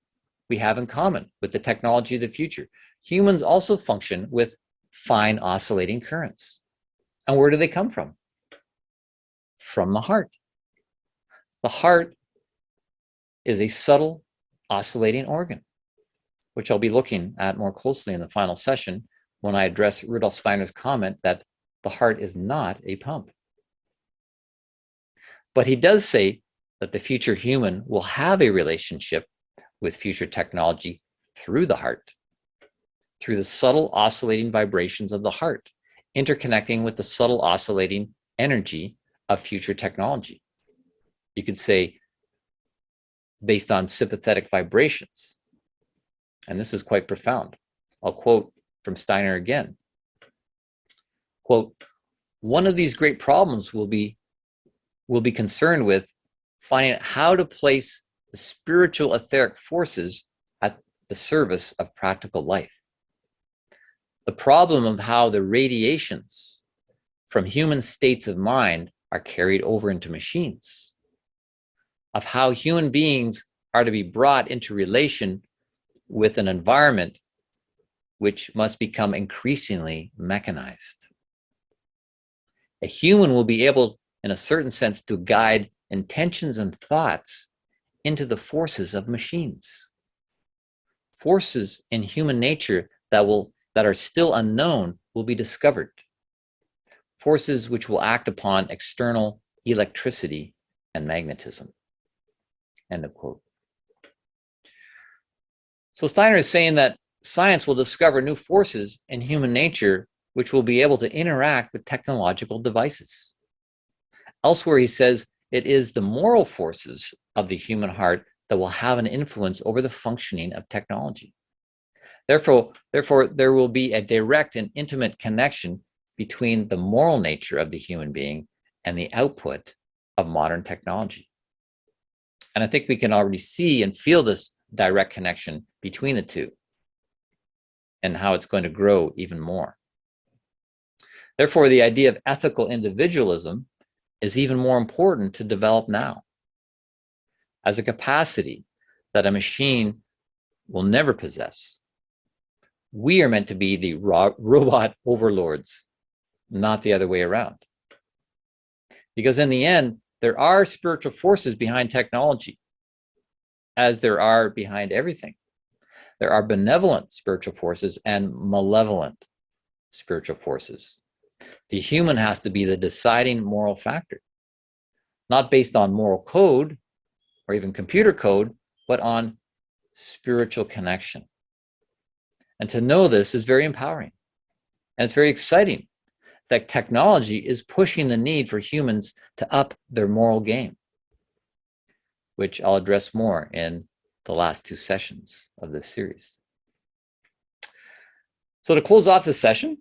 We have in common with the technology of the future. Humans also function with fine oscillating currents. And where do they come from? From the heart. The heart is a subtle oscillating organ, which I'll be looking at more closely in the final session when I address Rudolf Steiner's comment that the heart is not a pump. But he does say that the future human will have a relationship with future technology through the heart, through the subtle oscillating vibrations of the heart, interconnecting with the subtle oscillating energy of future technology. You could say based on sympathetic vibrations. And this is quite profound. I'll quote from Steiner again. Quote, one of these great problems will be concerned with finding out how to place the spiritual etheric forces at the service of practical life. The problem of how the radiations from human states of mind are carried over into machines, of how human beings are to be brought into relation with an environment which must become increasingly mechanized. A human will be able, in a certain sense, to guide intentions and thoughts into the forces of machines. Forces in human nature that are still unknown will be discovered. Forces which will act upon external electricity and magnetism. End of quote. So Steiner is saying that science will discover new forces in human nature which will be able to interact with technological devices. Elsewhere, he says it is the moral forces of the human heart that will have an influence over the functioning of technology. Therefore, there will be a direct and intimate connection between the moral nature of the human being and the output of modern technology. And I think we can already see and feel this direct connection between the two and how it's going to grow even more. Therefore, the idea of ethical individualism is even more important to develop now as a capacity that a machine will never possess. We are meant to be the robot overlords, not the other way around. Because in the end, there are spiritual forces behind technology, as there are behind everything. There are benevolent spiritual forces and malevolent spiritual forces. The human has to be the deciding moral factor, not based on moral code or even computer code, but on spiritual connection. And to know this is very empowering. And it's very exciting that technology is pushing the need for humans to up their moral game, which I'll address more in the last 2 sessions of this series. So to close off this session,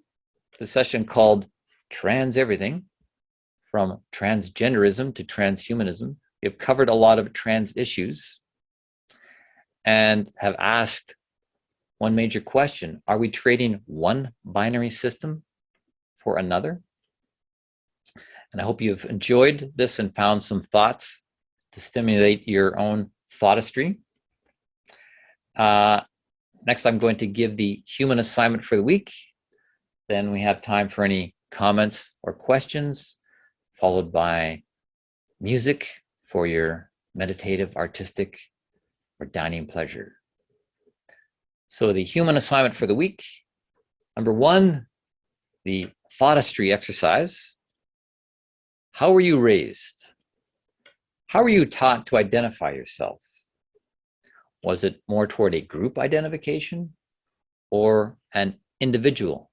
the session called Trans Everything, from transgenderism to transhumanism, we have covered a lot of trans issues and have asked one major question: are we trading one binary system for another? And I hope you've enjoyed this and found some thoughts to stimulate your own thoughtistry. Next, I'm going to give the human assignment for the week. Then we have time for any comments or questions, followed by music for your meditative, artistic, or dining pleasure. So the human assignment for the week, number 1, the thoughtistry exercise. How were you raised? How were you taught to identify yourself? Was it more toward a group identification or an individual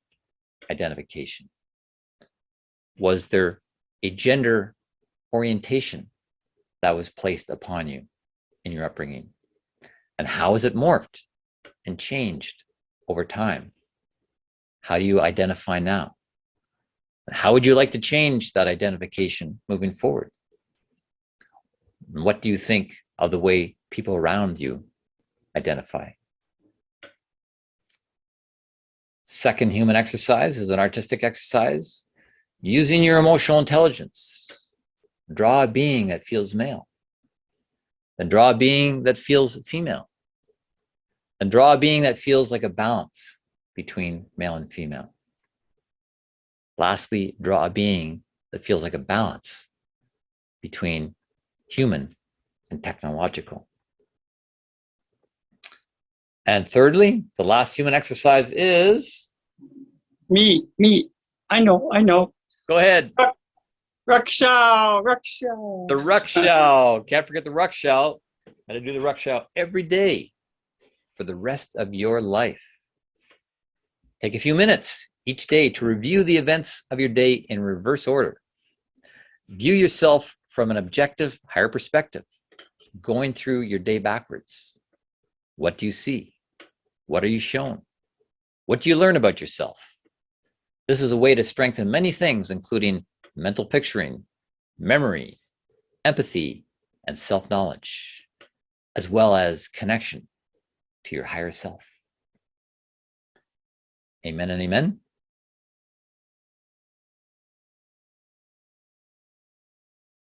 identification? Was there a gender orientation that was placed upon you in your upbringing? And how has it morphed and changed over time? How do you identify now? How would you like to change that identification moving forward? And what do you think of the way people around you identify? Second human exercise is an artistic exercise. Using your emotional intelligence, draw a being that feels male. Then draw a being that feels female. And draw a being that feels like a balance between male and female. Lastly, draw a being that feels like a balance between human and technological. And thirdly, the last human exercise is... Me. I know. Go ahead. Rukshow. The rukshow. Can't forget the rukshow. Got to do the rukshow every day for the rest of your life. Take a few minutes each day to review the events of your day in reverse order. View yourself from an objective, higher perspective, going through your day backwards. What do you see? What are you shown? What do you learn about yourself? This is a way to strengthen many things, including mental picturing, memory, empathy, and self-knowledge, as well as connection to your higher self. Amen and amen.